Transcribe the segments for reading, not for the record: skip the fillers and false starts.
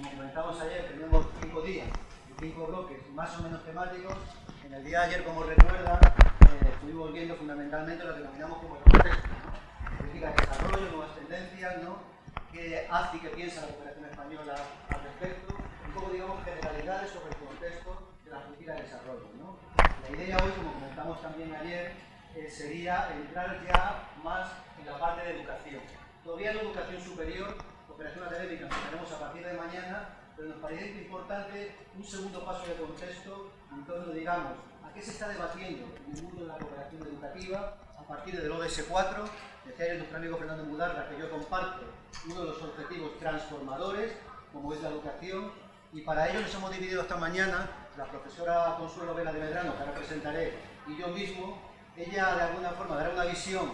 como comentamos ayer, tenemos 5 días y 5 bloques más o menos temáticos. En el día de ayer, como recuerdan, estuvimos viendo fundamentalmente lo que denominamos como el contexto, ¿no? Política de desarrollo, nuevas tendencias, ¿no? Qué hace y qué piensa la cooperación española al respecto, un poco, digamos, generalidades sobre el contexto de la política de desarrollo, ¿no? La idea hoy, como comentamos también ayer, sería entrar ya más en la parte de educación. Todavía no educación superior, cooperación académica, empezaremos a partir de mañana, pero nos parece importante un segundo paso de contexto en torno, digamos, a qué se está debatiendo en el mundo de la cooperación educativa a partir del ODS 4. Decía ayer nuestro amigo Fernando Mudarra que yo comparto uno de los objetivos transformadores, como es la educación, y para ello nos hemos dividido esta mañana, la profesora Consuelo Vela de Medrano, que ahora presentaré, y yo mismo. Ella de alguna forma dará una visión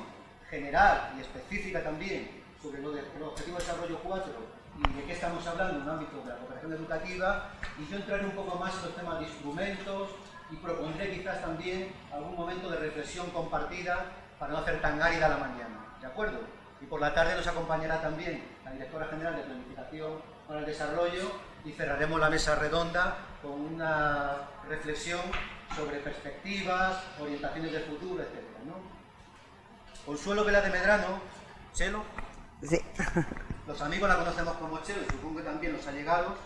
general y específica también sobre el Objetivo de Desarrollo 4 y de qué estamos hablando en un ámbito de la cooperación educativa, y yo entraré un poco más en los temas de instrumentos y propondré quizás también algún momento de reflexión compartida para no hacer tan árida la mañana, ¿de acuerdo? Y por la tarde nos acompañará también la Directora General de Planificación para el Desarrollo y cerraremos la mesa redonda con una reflexión sobre perspectivas, orientaciones de futuro, etc., ¿no? Consuelo Vela de Medrano, Chelo. Sí. Los amigos la conocemos como Chelo y supongo que también los allegados.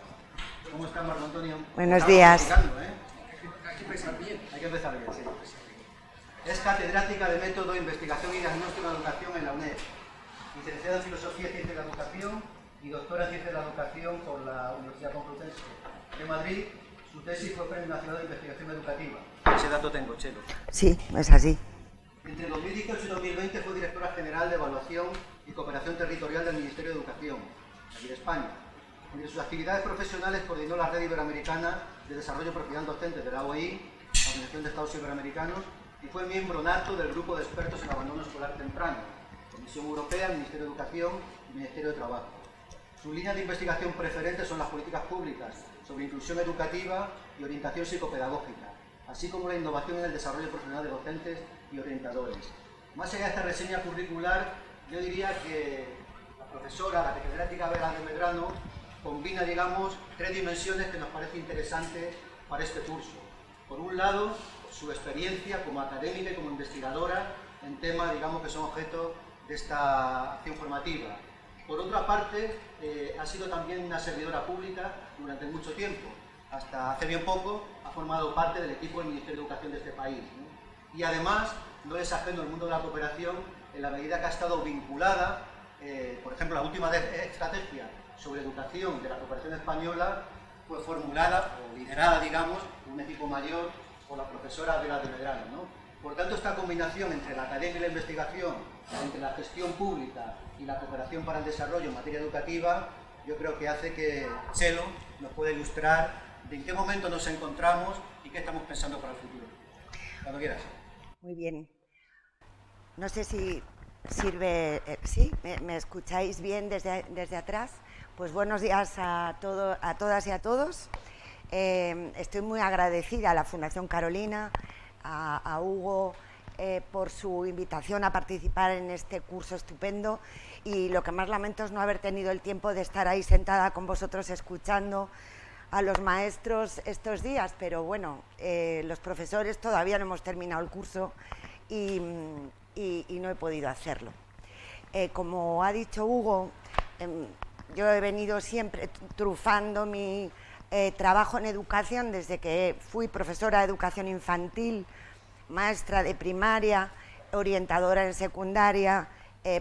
¿Cómo están, Marco Antonio? Buenos días. Hay que empezar bien. Hay que empezar bien, sí. Es catedrática de Método, Investigación y Diagnóstico de la Educación en la UNED, licenciada en Filosofía y Ciencia de la Educación y doctora en Ciencia de la Educación por la Universidad Complutense de Madrid. Su tesis fue Premio Nacional de Investigación Educativa. Ese dato tengo, Chelo. Sí, es así. Entre 2018 y 2020 fue directora general de Evaluación y Cooperación Territorial del Ministerio de Educación, aquí de España. Entre sus actividades profesionales coordinó la Red Iberoamericana de Desarrollo Profesional Docente de la OEI, la Organización de Estados Iberoamericanos, y fue miembro nato del Grupo de Expertos en Abandono Escolar Temprano, Comisión Europea, Ministerio de Educación y Ministerio de Trabajo. Sus líneas de investigación preferentes son las políticas públicas sobre inclusión educativa y orientación psicopedagógica, así como la innovación en el desarrollo profesional de docentes y orientadores. Más allá de esta reseña curricular, yo diría que la profesora, la catedrática Vela de Medrano, combina, digamos, 3 dimensiones que nos parece interesante para este curso. Por un lado, su experiencia como académica y como investigadora en temas, digamos, que son objeto de esta acción formativa. Por otra parte, ha sido también una servidora pública durante mucho tiempo. Hasta hace bien poco ha formado parte del equipo del Ministerio de Educación de este país, ¿no? Y además no es ajeno al mundo de la cooperación en la medida que ha estado vinculada, por ejemplo, la última estrategia sobre educación de la cooperación española fue formulada o liderada, digamos, por un equipo mayor por la profesora Vela de Medrano, ¿no? Por tanto, esta combinación entre la academia y la investigación, entre la gestión pública y la cooperación para el desarrollo en materia educativa, yo creo que hace que Chelo nos pueda ilustrar de en qué momento nos encontramos y qué estamos pensando para el futuro. Cuando quieras. Muy bien. No sé si sirve... ¿Sí? ¿Me escucháis bien desde atrás? Pues buenos días a todas y a todos. Estoy muy agradecida a la Fundación Carolina, a Hugo, por su invitación a participar en este curso estupendo, y lo que más lamento es no haber tenido el tiempo de estar ahí sentada con vosotros escuchando a los maestros estos días, pero bueno, los profesores todavía no hemos terminado el curso y no he podido hacerlo. Como ha dicho Hugo, yo he venido siempre trufando mi trabajo en educación desde que fui profesora de educación infantil, maestra de primaria, orientadora en secundaria,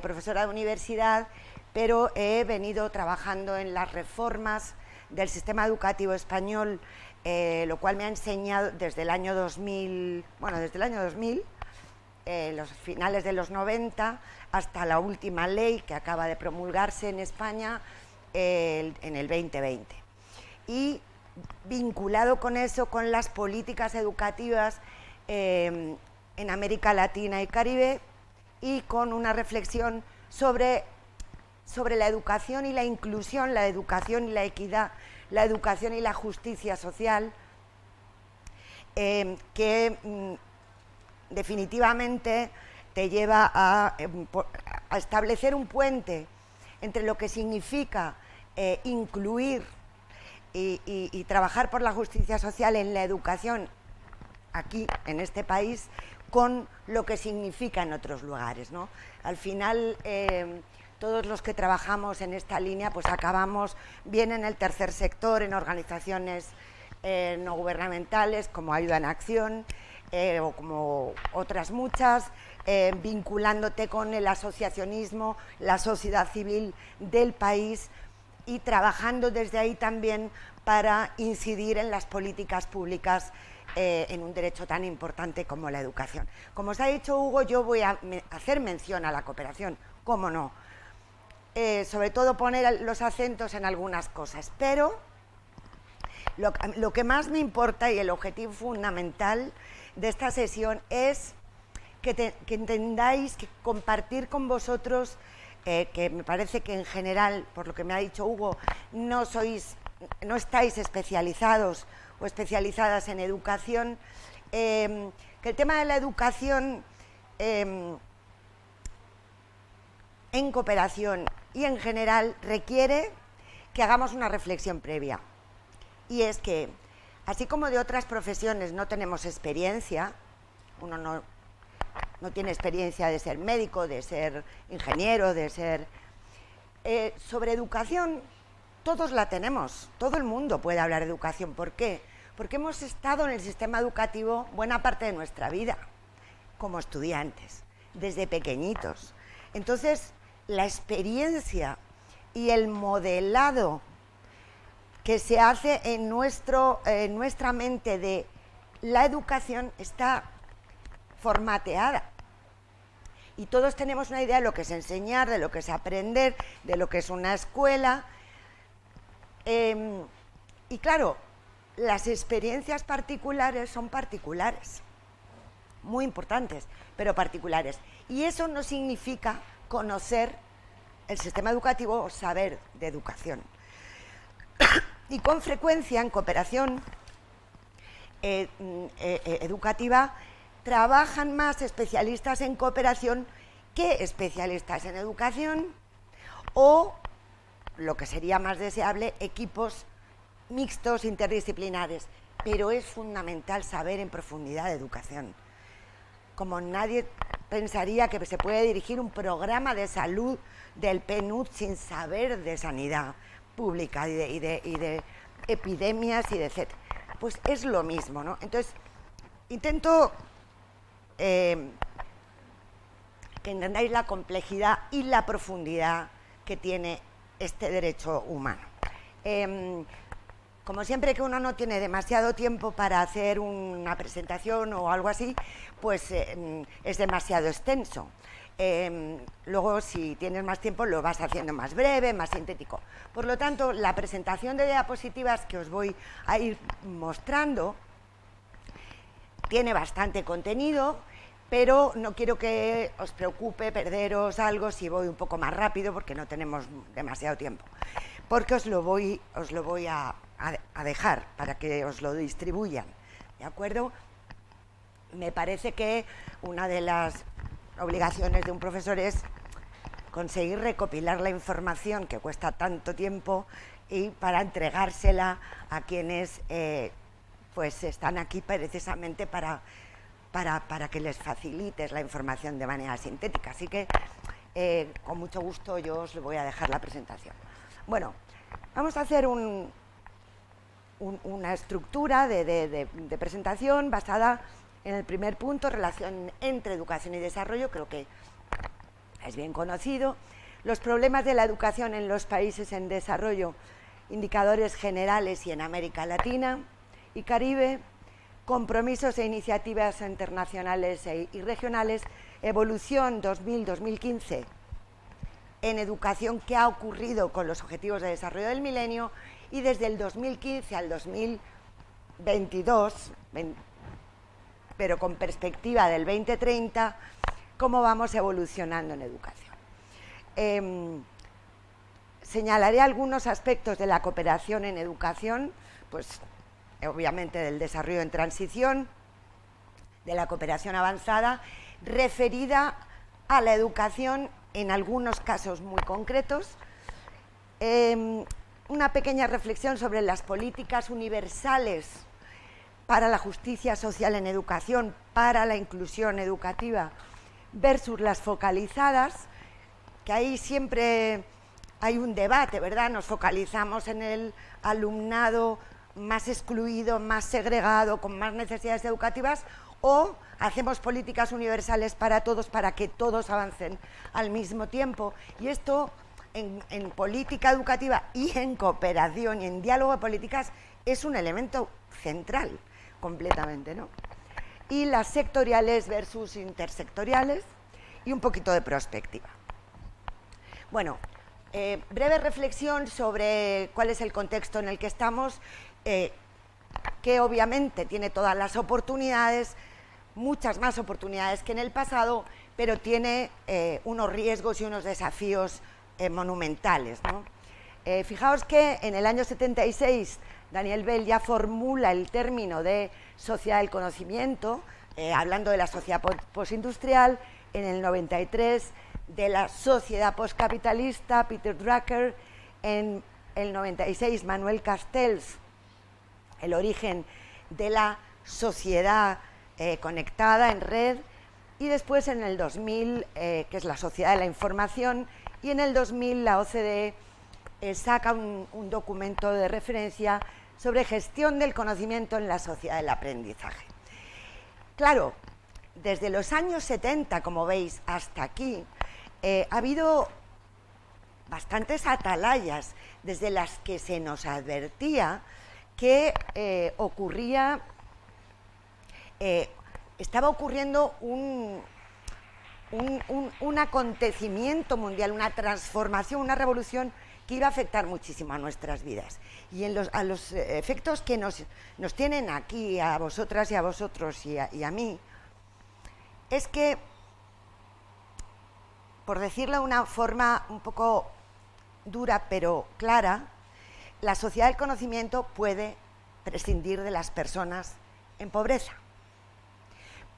profesora de universidad, pero he venido trabajando en las reformas del sistema educativo español, lo cual me ha enseñado desde el año 2000, los finales de los 90, hasta la última ley que acaba de promulgarse en España en el 2020. Y vinculado con eso, con las políticas educativas en América Latina y Caribe, y con una reflexión sobre la educación y la inclusión, la educación y la equidad, la educación y la justicia social, que definitivamente te lleva a establecer un puente entre lo que significa incluir y trabajar por la justicia social en la educación aquí, en este país, con lo que significa en otros lugares, ¿no? Al final, todos los que trabajamos en esta línea, pues acabamos bien en el tercer sector, en organizaciones no gubernamentales, como Ayuda en Acción, o como otras muchas, vinculándote con el asociacionismo, la sociedad civil del país y trabajando desde ahí también para incidir en las políticas públicas en un derecho tan importante como la educación. Como os ha dicho Hugo, yo voy a hacer mención a la cooperación, cómo no, sobre todo poner los acentos en algunas cosas, pero lo que más me importa y el objetivo fundamental de esta sesión es que entendáis, que compartir con vosotros, que me parece que en general, por lo que me ha dicho Hugo, no estáis especializados o especializadas en educación, que el tema de la educación en cooperación y en general requiere que hagamos una reflexión previa. Y es que, así como de otras profesiones no tenemos experiencia, uno no tiene experiencia de ser médico, de ser ingeniero, de ser... sobre educación, todos la tenemos, todo el mundo puede hablar de educación. ¿Por qué? Porque hemos estado en el sistema educativo buena parte de nuestra vida, como estudiantes, desde pequeñitos. Entonces, la experiencia y el modelado que se hace en nuestra mente de la educación está formateada. Y todos tenemos una idea de lo que es enseñar, de lo que es aprender, de lo que es una escuela. Y claro, las experiencias particulares son particulares, muy importantes, pero particulares. Y eso no significa conocer el sistema educativo o saber de educación. Y con frecuencia en cooperación educativa trabajan más especialistas en cooperación que especialistas en educación, o, lo que sería más deseable, equipos mixtos interdisciplinares. Pero es fundamental saber en profundidad de educación. Como nadie pensaría que se puede dirigir un programa de salud del PNUD sin saber de sanidad pública y de epidemias y de etcétera. Pues es lo mismo, ¿no? Entonces, intento que entendáis la complejidad y la profundidad que tiene este derecho humano. Como siempre que uno no tiene demasiado tiempo para hacer una presentación o algo así, pues es demasiado extenso. Luego, si tienes más tiempo, lo vas haciendo más breve, más sintético. Por lo tanto, la presentación de diapositivas que os voy a ir mostrando tiene bastante contenido, pero no quiero que os preocupe perderos algo si voy un poco más rápido, porque no tenemos demasiado tiempo. Porque os lo voy a dejar para que os lo distribuyan, ¿de acuerdo? Me parece que una de las obligaciones de un profesor es conseguir recopilar la información que cuesta tanto tiempo y para entregársela a quienes pues están aquí precisamente para que les facilites la información de manera sintética. Así que con mucho gusto yo os voy a dejar la presentación. Bueno, vamos a hacer una estructura de presentación basada en el primer punto, relación entre educación y desarrollo. Creo que es bien conocido. Los problemas de la educación en los países en desarrollo, indicadores generales y en América Latina y Caribe, compromisos e iniciativas internacionales y regionales, evolución 2000-2015 en educación, qué ha ocurrido con los objetivos de desarrollo del milenio, y desde el 2015 al 2022, pero con perspectiva del 2030, cómo vamos evolucionando en educación. Señalaré algunos aspectos de la cooperación en educación, pues obviamente del desarrollo en transición, de la cooperación avanzada, referida a la educación en algunos casos muy concretos, una pequeña reflexión sobre las políticas universales para la justicia social en educación, para la inclusión educativa, versus las focalizadas, que ahí siempre hay un debate, ¿verdad? Nos focalizamos en el alumnado más excluido, más segregado, con más necesidades educativas, o hacemos políticas universales para todos, para que todos avancen al mismo tiempo. Y esto en política educativa y en cooperación y en diálogo de políticas es un elemento central completamente, ¿no? Y las sectoriales versus intersectoriales y un poquito de perspectiva. Bueno, breve reflexión sobre cuál es el contexto en el que estamos, que obviamente tiene todas las oportunidades, muchas más oportunidades que en el pasado, pero tiene unos riesgos y unos desafíos monumentales, ¿no? Fijaos que en el año 76 Daniel Bell ya formula el término de sociedad del conocimiento, hablando de la sociedad postindustrial. En el 93 de la sociedad postcapitalista, Peter Drucker. En el 96 Manuel Castells, el origen de la sociedad conectada en red. Y después en el 2000, que es la sociedad de la información, y en el 2000 la OCDE saca un documento de referencia sobre gestión del conocimiento en la sociedad del aprendizaje. Claro, desde los años 70, como veis, hasta aquí, ha habido bastantes atalayas desde las que se nos advertía que estaba ocurriendo un acontecimiento mundial, una transformación, una revolución que iba a afectar muchísimo a nuestras vidas. Y a los efectos que nos tienen aquí, a vosotras y a vosotros y a mí, es que, por decirlo de una forma un poco dura pero clara, la sociedad del conocimiento puede prescindir de las personas en pobreza.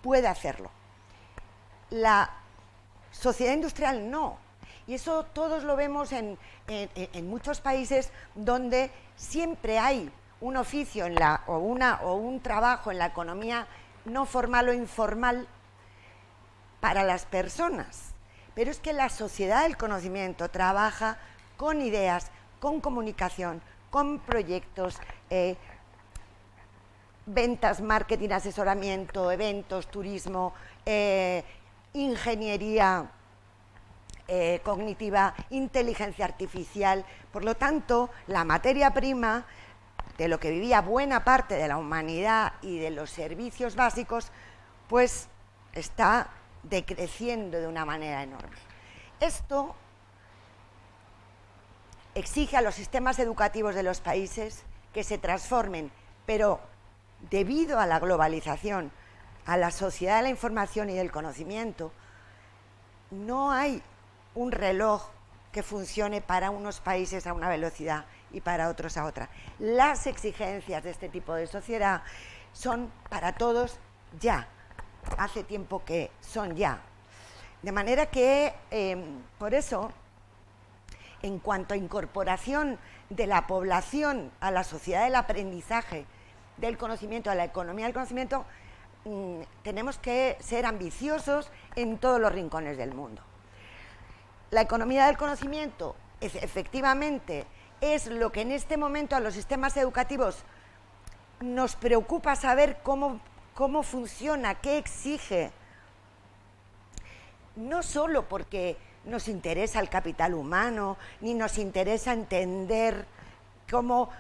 Puede hacerlo. La sociedad industrial no. Y eso todos lo vemos en muchos países donde siempre hay un oficio o un trabajo en la economía no formal o informal para las personas. Pero es que la sociedad del conocimiento trabaja con ideas, con comunicación, con proyectos, ventas, marketing, asesoramiento, eventos, turismo, ingeniería cognitiva, inteligencia artificial. Por lo tanto, la materia prima de lo que vivía buena parte de la humanidad y de los servicios básicos, pues está decreciendo de una manera enorme. Esto exige a los sistemas educativos de los países que se transformen, pero debido a la globalización, a la sociedad de la información y del conocimiento, no hay un reloj que funcione para unos países a una velocidad y para otros a otra. Las exigencias de este tipo de sociedad son para todos ya. Hace tiempo que son ya. De manera que, por eso, en cuanto a incorporación de la población a la sociedad del aprendizaje, del conocimiento, a la economía del conocimiento, tenemos que ser ambiciosos en todos los rincones del mundo. La economía del conocimiento, efectivamente, es lo que en este momento a los sistemas educativos nos preocupa saber cómo funciona, qué exige. No solo porque nos interesa el capital humano, ni nos interesa entender cómo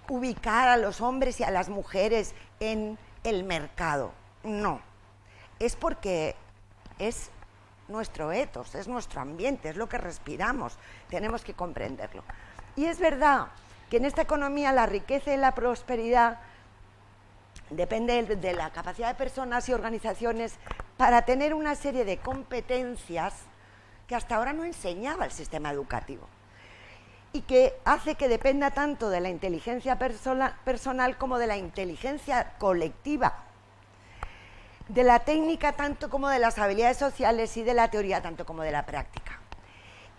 ubicar a los hombres y a las mujeres en el mercado. No, es porque es nuestro ethos, es nuestro ambiente, es lo que respiramos, tenemos que comprenderlo. Y es verdad que en esta economía la riqueza y la prosperidad depende de la capacidad de personas y organizaciones para tener una serie de competencias que hasta ahora no enseñaba el sistema educativo y que hace que dependa tanto de la inteligencia personal como de la inteligencia colectiva, de la técnica tanto como de las habilidades sociales y de la teoría tanto como de la práctica.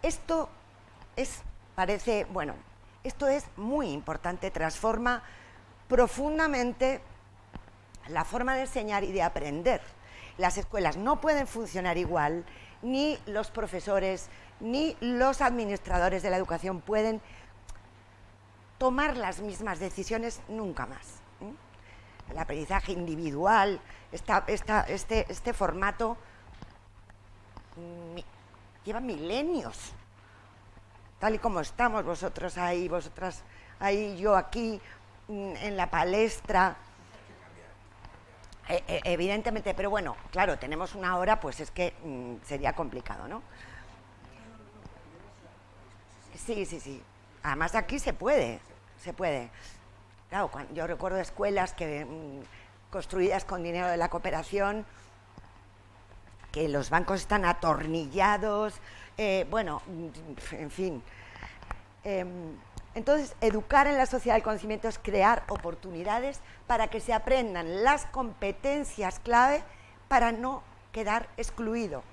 Esto es parece, bueno, esto es muy importante, transforma profundamente la forma de enseñar y de aprender. Las escuelas no pueden funcionar igual, ni los profesores, ni los administradores de la educación pueden tomar las mismas decisiones nunca más. El aprendizaje individual, este formato lleva milenios, tal y como estamos, vosotros ahí, vosotras ahí, yo aquí, en la palestra. Evidentemente, pero bueno, claro, tenemos una hora, pues es que sería complicado, ¿no? Sí, sí, sí. Además aquí se puede. Claro, yo recuerdo escuelas que construidas con dinero de la cooperación, que los bancos están atornillados, bueno, en fin. Entonces, educar en la sociedad del conocimiento es crear oportunidades para que se aprendan las competencias clave para no quedar excluido.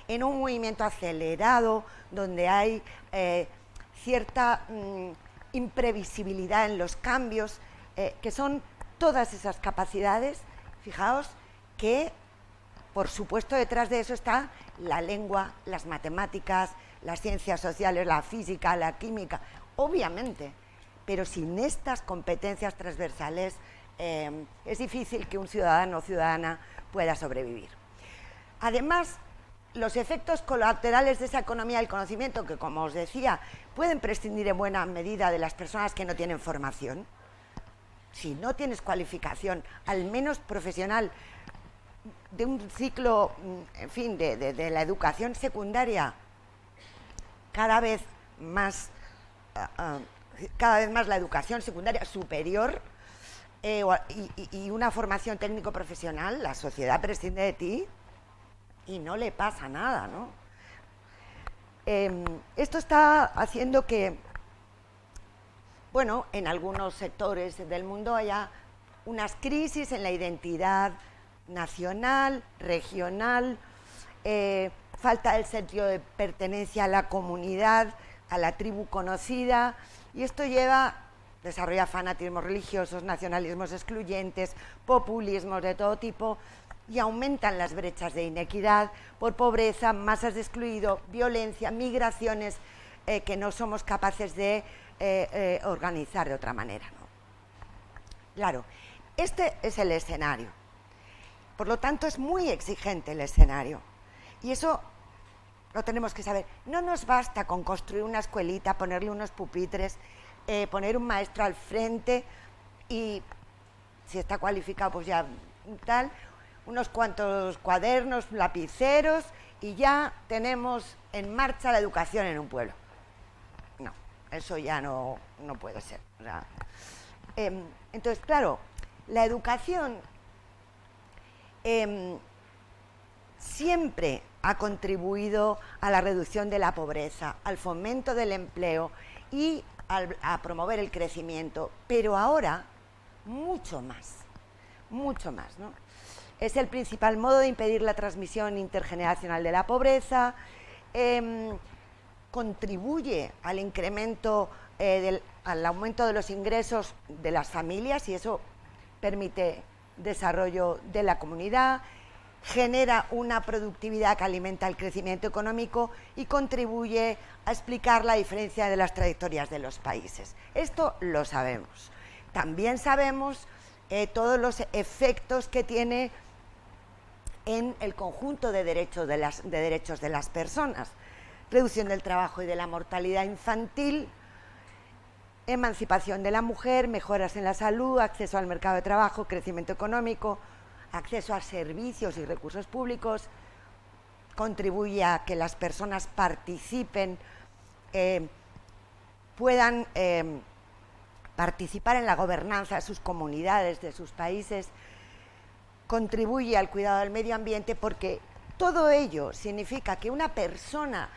En un movimiento acelerado, donde hay cierta imprevisibilidad en los cambios, que son todas esas capacidades, fijaos que, por supuesto, detrás de eso está la lengua, las matemáticas, las ciencias sociales, la física, la química, obviamente, pero sin estas competencias transversales es difícil que un ciudadano o ciudadana pueda sobrevivir. Además, los efectos colaterales de esa economía del conocimiento, que como os decía, pueden prescindir en buena medida de las personas que no tienen formación. Si no tienes cualificación, al menos profesional, de un ciclo, en fin, de la educación secundaria, cada vez más la educación secundaria superior y una formación técnico-profesional, la sociedad prescinde de ti y no le pasa nada, ¿no? Esto está haciendo que, bueno, en algunos sectores del mundo haya unas crisis en la identidad nacional, regional, falta el sentido de pertenencia a la comunidad, a la tribu conocida, y esto desarrolla fanatismos religiosos, nacionalismos excluyentes, populismos de todo tipo, y aumentan las brechas de inequidad por pobreza, masas de excluido, violencia, migraciones que no somos capaces de organizar de otra manera, ¿no? Claro, este es el escenario. Por lo tanto, es muy exigente el escenario. Y eso lo tenemos que saber. No nos basta con construir una escuelita, ponerle unos pupitres, poner un maestro al frente y, si está cualificado, pues ya tal, unos cuantos cuadernos, lapiceros y ya tenemos en marcha la educación en un pueblo. No, eso ya no puede ser. O sea, entonces, claro, la educación siempre ha contribuido a la reducción de la pobreza, al fomento del empleo y a promover el crecimiento, pero ahora mucho más, ¿no? Es el principal modo de impedir la transmisión intergeneracional de la pobreza, contribuye al incremento, al aumento de los ingresos de las familias y eso permite desarrollo de la comunidad, genera una productividad que alimenta el crecimiento económico y contribuye a explicar la diferencia de las trayectorias de los países. Esto lo sabemos. También sabemos todos los efectos que tiene en el conjunto de derechos de las personas. Reducción del trabajo y de la mortalidad infantil, emancipación de la mujer, mejoras en la salud, acceso al mercado de trabajo, crecimiento económico, acceso a servicios y recursos públicos, contribuye a que las personas participen, puedan participar en la gobernanza de sus comunidades, de sus países, contribuye al cuidado del medio ambiente, porque todo ello significa que una persona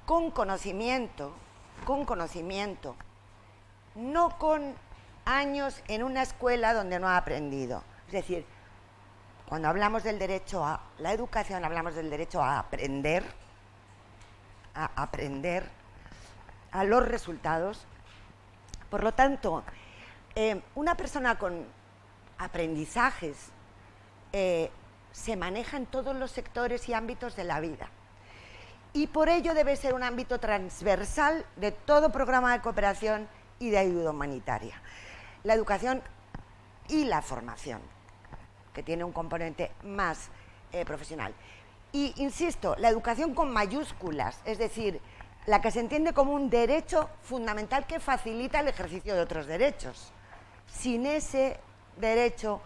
con conocimiento, no con años en una escuela donde no ha aprendido. Es decir, cuando hablamos del derecho a la educación, hablamos del derecho a aprender, a los resultados. Por lo tanto, una persona con aprendizajes se maneja en todos los sectores y ámbitos de la vida. Y por ello debe ser un ámbito transversal de todo programa de cooperación y de ayuda humanitaria. La educación y la formación, que tiene un componente más profesional. Y, insisto, la educación con mayúsculas, es decir, la que se entiende como un derecho fundamental que facilita el ejercicio de otros derechos. Sin ese derecho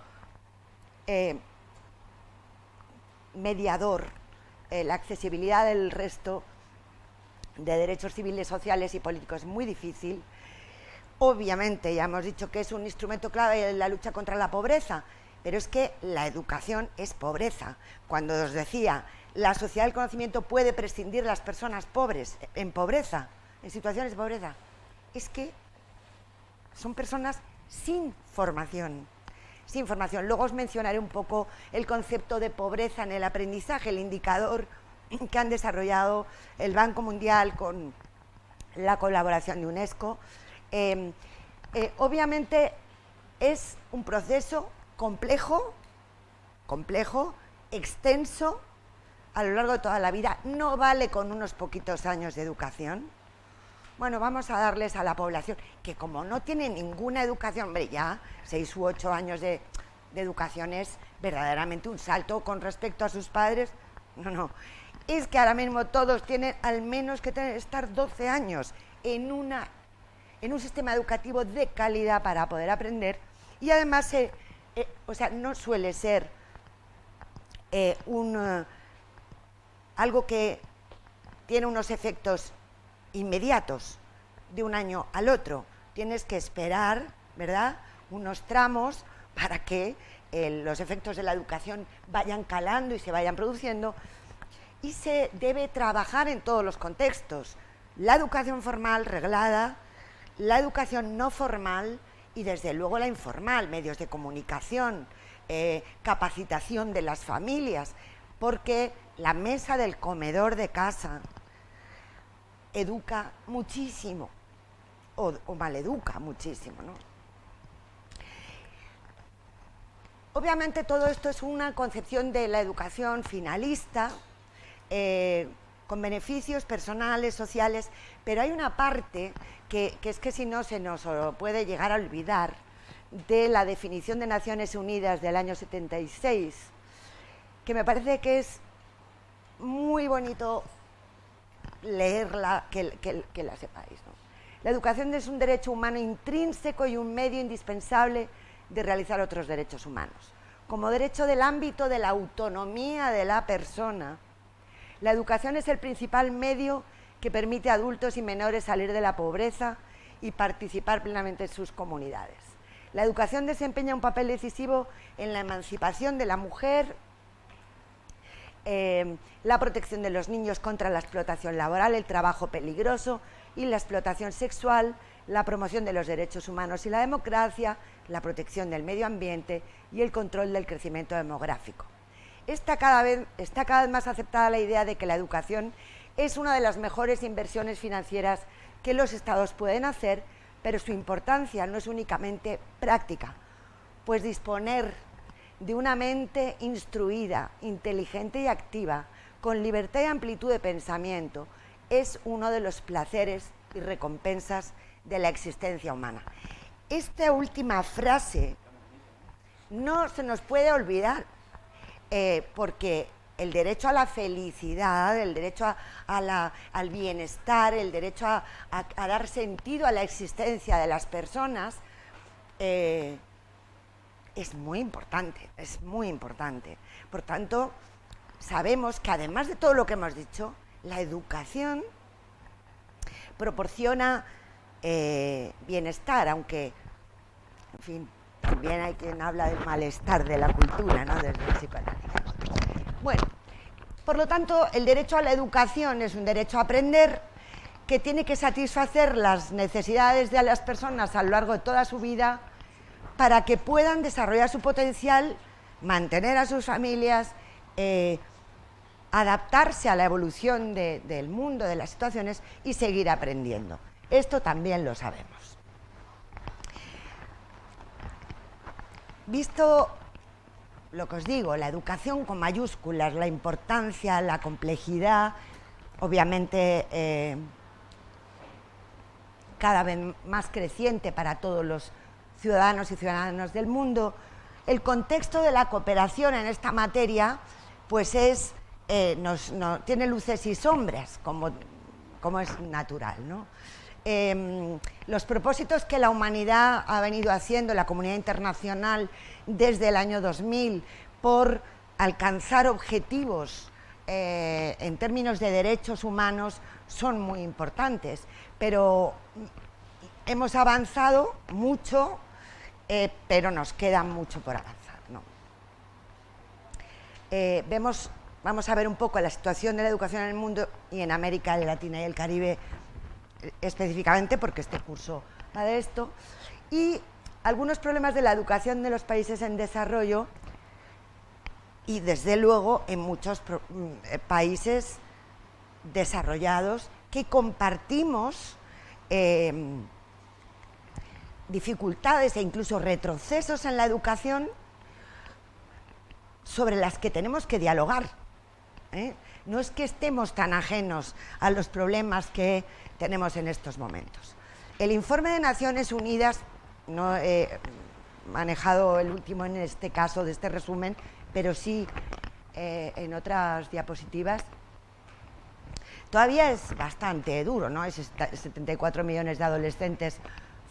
mediador, la accesibilidad del resto de derechos civiles, sociales y políticos es muy difícil. Obviamente, ya hemos dicho que es un instrumento clave en la lucha contra la pobreza, pero es que la educación es pobreza. Cuando os decía, la sociedad del conocimiento puede prescindir de las personas pobres, en pobreza, en situaciones de pobreza, es que son personas sin formación. Sin formación. Luego os mencionaré un poco el concepto de pobreza en el aprendizaje, el indicador que han desarrollado el Banco Mundial con la colaboración de UNESCO. Obviamente es un proceso complejo, extenso, a lo largo de toda la vida. No vale con unos poquitos años de educación. Bueno, vamos a darles a la población, que como no tiene ninguna educación, hombre, ya 6 u 8 años de educación es verdaderamente un salto con respecto a sus padres. No, es que ahora mismo todos tienen al menos que estar 12 años en un sistema educativo de calidad para poder aprender, y además no suele ser algo que tiene unos efectos inmediatos de un año al otro. Tienes que esperar, ¿verdad?, unos tramos para que los efectos de la educación vayan calando y se vayan produciendo, y se debe trabajar en todos los contextos: la educación formal reglada, la educación no formal y desde luego la informal, medios de comunicación, capacitación de las familias, porque la mesa del comedor de casa educa muchísimo o maleduca muchísimo, ¿no? Obviamente todo esto es una concepción de la educación finalista, con beneficios personales, sociales, pero hay una parte que es que si no se nos puede llegar a olvidar, de la definición de Naciones Unidas del año 76, que me parece que es muy bonito leerla, que la sepáis, ¿no? La educación es un derecho humano intrínseco y un medio indispensable de realizar otros derechos humanos. Como derecho del ámbito de la autonomía de la persona, la educación es el principal medio que permite a adultos y menores salir de la pobreza y participar plenamente en sus comunidades. La educación desempeña un papel decisivo en la emancipación de la mujer, la protección de los niños contra la explotación laboral, el trabajo peligroso y la explotación sexual, la promoción de los derechos humanos y la democracia, la protección del medio ambiente y el control del crecimiento demográfico. Está cada vez más aceptada la idea de que la educación es una de las mejores inversiones financieras que los Estados pueden hacer, pero su importancia no es únicamente práctica, pues disponer de una mente instruida, inteligente y activa, con libertad y amplitud de pensamiento, es uno de los placeres y recompensas de la existencia humana. Esta última frase no se nos puede olvidar, porque el derecho a la felicidad, el derecho al bienestar, el derecho a dar sentido a la existencia de las personas, es muy importante, es muy importante. Por tanto, sabemos que además de todo lo que hemos dicho, la educación proporciona bienestar, aunque, en fin, también hay quien habla del malestar de la cultura, ¿no?, desde el psicoanálisis. Bueno, por lo tanto, el derecho a la educación es un derecho a aprender que tiene que satisfacer las necesidades de las personas a lo largo de toda su vida para que puedan desarrollar su potencial, mantener a sus familias, adaptarse a la evolución del mundo, de las situaciones y seguir aprendiendo. Esto también lo sabemos. Visto lo que os digo, la educación con mayúsculas, la importancia, la complejidad, obviamente cada vez más creciente para todos los ciudadanos y ciudadanas del mundo, el contexto de la cooperación en esta materia pues tiene luces y sombras, como es natural, ¿no? Los propósitos que la humanidad ha venido haciendo, la comunidad internacional, desde el año 2000, por alcanzar objetivos en términos de derechos humanos, son muy importantes, pero hemos avanzado mucho, pero nos queda mucho por avanzar, ¿no? Vamos a ver un poco la situación de la educación en el mundo y en América Latina y el Caribe específicamente, porque este curso va de esto, y algunos problemas de la educación de los países en desarrollo y, desde luego, en muchos países desarrollados que compartimos dificultades e incluso retrocesos en la educación sobre las que tenemos que dialogar, ¿eh? No es que estemos tan ajenos a los problemas que tenemos en estos momentos. El informe de Naciones Unidas, no he manejado el último en este caso de este resumen, pero sí en otras diapositivas, todavía es bastante duro, ¿no? Es 74 millones de adolescentes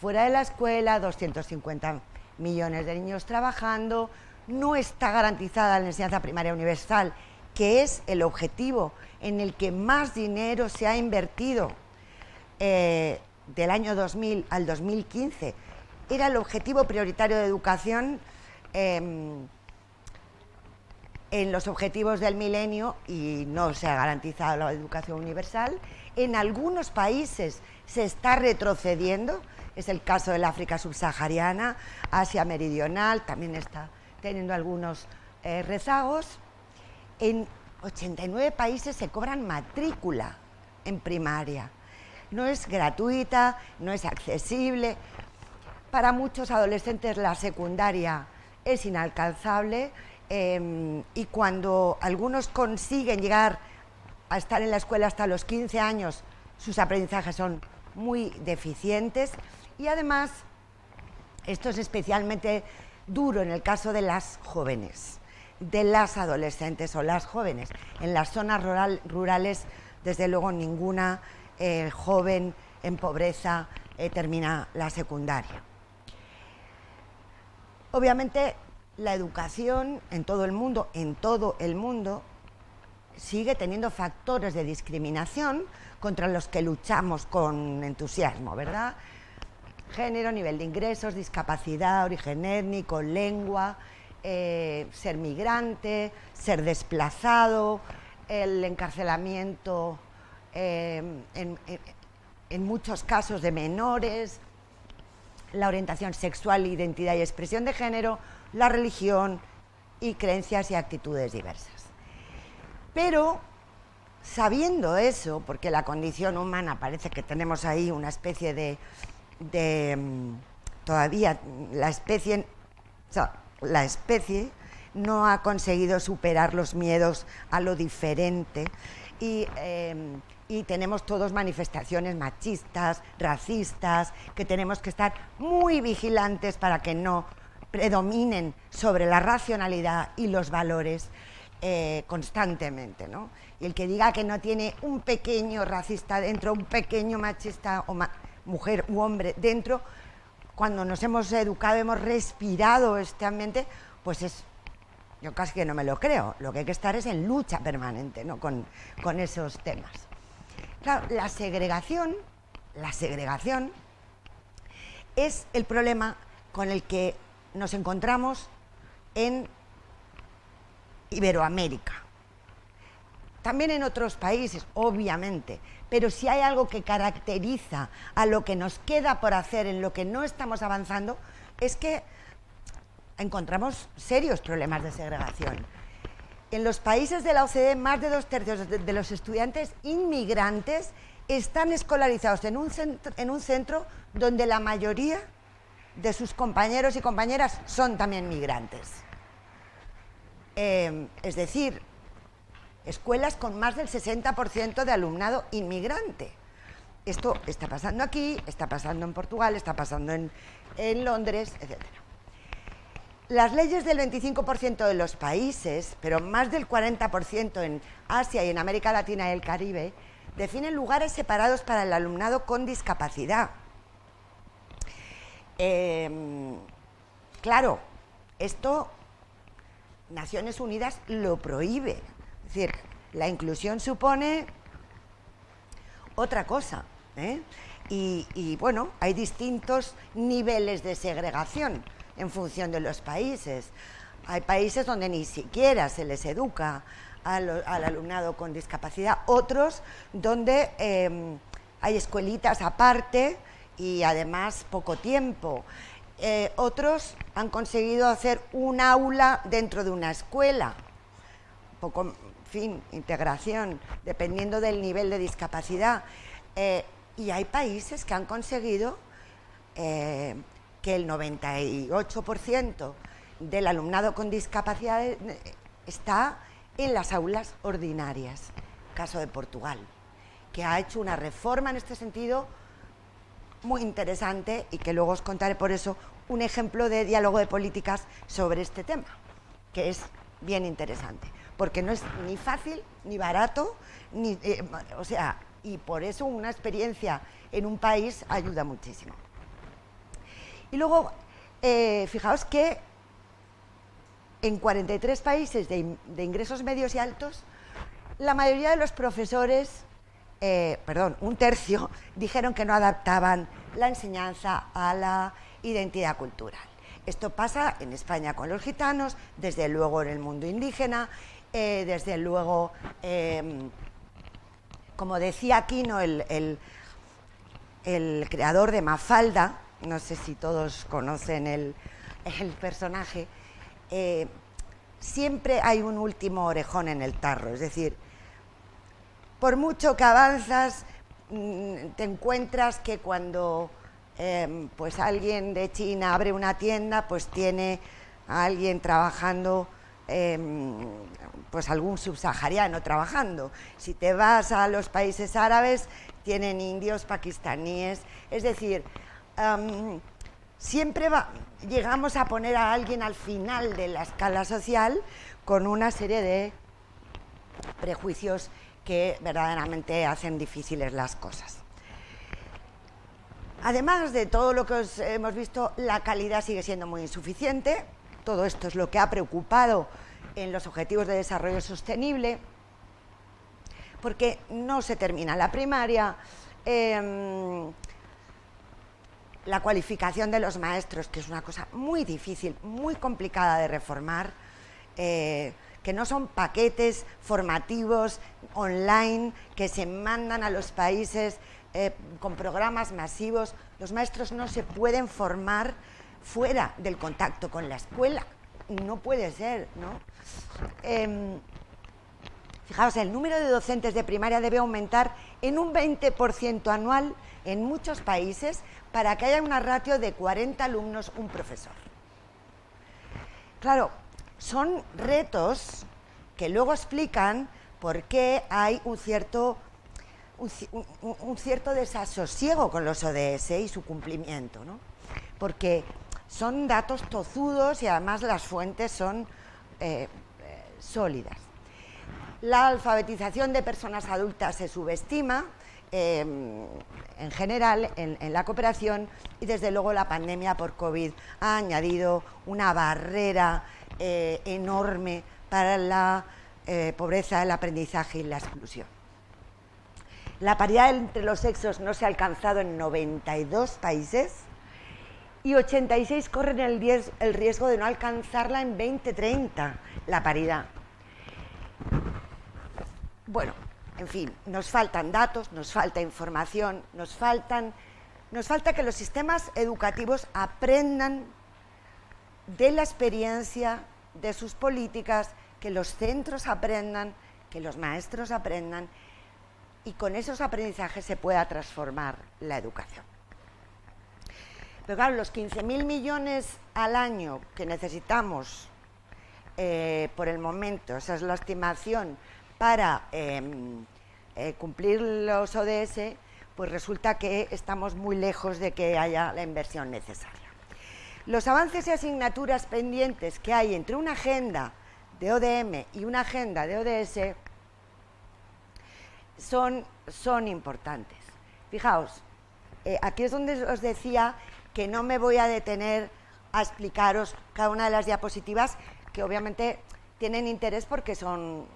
fuera de la escuela, 250 millones de niños trabajando, no está garantizada la enseñanza primaria universal, que es el objetivo en el que más dinero se ha invertido del año 2000 al 2015. Era el objetivo prioritario de educación en los objetivos del milenio y no se ha garantizado la educación universal. En algunos países se está retrocediendo, es el caso del África subsahariana, Asia meridional, también está teniendo algunos rezagos. En 89 países se cobran matrícula en primaria. No es gratuita, no es accesible. Para muchos adolescentes la secundaria es inalcanzable y cuando algunos consiguen llegar a estar en la escuela hasta los 15 años, sus aprendizajes son muy deficientes y además esto es especialmente duro en el caso de las jóvenes, de las adolescentes o las jóvenes. En las zonas rurales, desde luego, ninguna joven en pobreza termina la secundaria. Obviamente, la educación en todo el mundo, sigue teniendo factores de discriminación contra los que luchamos con entusiasmo, ¿verdad? Género, nivel de ingresos, discapacidad, origen étnico, lengua, ser migrante, ser desplazado, el encarcelamiento en muchos casos de menores, la orientación sexual, identidad y expresión de género, la religión y creencias y actitudes diversas. Pero, sabiendo eso, porque la condición humana parece que tenemos ahí una especie de todavía la especie no ha conseguido superar los miedos a lo diferente y tenemos todos manifestaciones machistas, racistas, que tenemos que estar muy vigilantes para que no predominen sobre la racionalidad y los valores constantemente, ¿no? Y el que diga que no tiene un pequeño racista dentro, un pequeño machista o mujer u hombre dentro, cuando nos hemos educado, hemos respirado este ambiente, pues yo casi que no me lo creo. Lo que hay que estar es en lucha permanente, ¿no? con esos temas. Claro, la segregación es el problema con el que nos encontramos en Iberoamérica. También en otros países, obviamente, pero si hay algo que caracteriza a lo que nos queda por hacer, en lo que no estamos avanzando, es que encontramos serios problemas de segregación. En los países de la OCDE, más de 2/3 de los estudiantes inmigrantes están escolarizados en un centro donde la mayoría de sus compañeros y compañeras son también migrantes. Es decir, escuelas con más del 60% de alumnado inmigrante. Esto está pasando aquí, está pasando en Portugal, está pasando en Londres, etc. Las leyes del 25% de los países, pero más del 40% en Asia y en América Latina y el Caribe, definen lugares separados para el alumnado con discapacidad. Claro, esto Naciones Unidas lo prohíbe. Es decir, la inclusión supone otra cosa, ¿eh? Y bueno, hay distintos niveles de segregación en función de los países. Hay países donde ni siquiera se les educa al alumnado con discapacidad, otros donde hay escuelitas aparte y además poco tiempo. Otros han conseguido hacer un aula dentro de una escuela, poco, en fin, integración, dependiendo del nivel de discapacidad. Y hay países que han conseguido que el 98% del alumnado con discapacidad está en las aulas ordinarias, caso de Portugal, que ha hecho una reforma en este sentido muy interesante y que luego os contaré por eso un ejemplo de diálogo de políticas sobre este tema, que es bien interesante, porque no es ni fácil, ni barato, ni, o sea, y por eso una experiencia en un país ayuda muchísimo. Y luego, fijaos que en 43 países de ingresos medios y altos, la mayoría de los profesores, un tercio, dijeron que no adaptaban la enseñanza a la identidad cultural. Esto pasa en España con los gitanos, desde luego en el mundo indígena, desde luego, como decía Aquino, el creador de Mafalda, no sé si todos conocen el personaje, siempre hay un último orejón en el tarro, es decir, por mucho que avanzas, te encuentras que cuando pues alguien de China abre una tienda, pues tiene a alguien trabajando, pues algún subsahariano trabajando. Si te vas a los países árabes, tienen indios, pakistaníes, es decir, siempre llegamos a poner a alguien al final de la escala social con una serie de prejuicios que verdaderamente hacen difíciles las cosas. Además de todo lo que hemos visto, la calidad sigue siendo muy insuficiente. Todo esto es lo que ha preocupado en los Objetivos de Desarrollo Sostenible, porque no se termina la primaria, la cualificación de los maestros, que es una cosa muy difícil, muy complicada de reformar, que no son paquetes formativos online que se mandan a los países con programas masivos. Los maestros no se pueden formar fuera del contacto con la escuela, no puede ser, ¿no? Fijaos, el número de docentes de primaria debe aumentar en un 20% anual en muchos países para que haya una ratio de 40 alumnos, un profesor. Claro, son retos que luego explican por qué hay un cierto desasosiego con los ODS y su cumplimiento, ¿no? Porque son datos tozudos y además las fuentes son sólidas. La alfabetización de personas adultas se subestima en general en la cooperación, y desde luego la pandemia por COVID ha añadido una barrera enorme para la pobreza, el aprendizaje y la exclusión. La paridad entre los sexos no se ha alcanzado en 92 países y 86 corren el riesgo de no alcanzarla en 2030, la paridad. Bueno, en fin, nos faltan datos, nos falta información, nos falta que los sistemas educativos aprendan de la experiencia de sus políticas, que los centros aprendan, que los maestros aprendan, y con esos aprendizajes se pueda transformar la educación. Pero claro, los 15.000 millones al año que necesitamos por el momento, esa es la estimación para cumplir los ODS, pues resulta que estamos muy lejos de que haya la inversión necesaria. Los avances y asignaturas pendientes que hay entre una agenda de ODM y una agenda de ODS son importantes. Fijaos, aquí es donde os decía que no me voy a detener a explicaros cada una de las diapositivas, que obviamente tienen interés porque son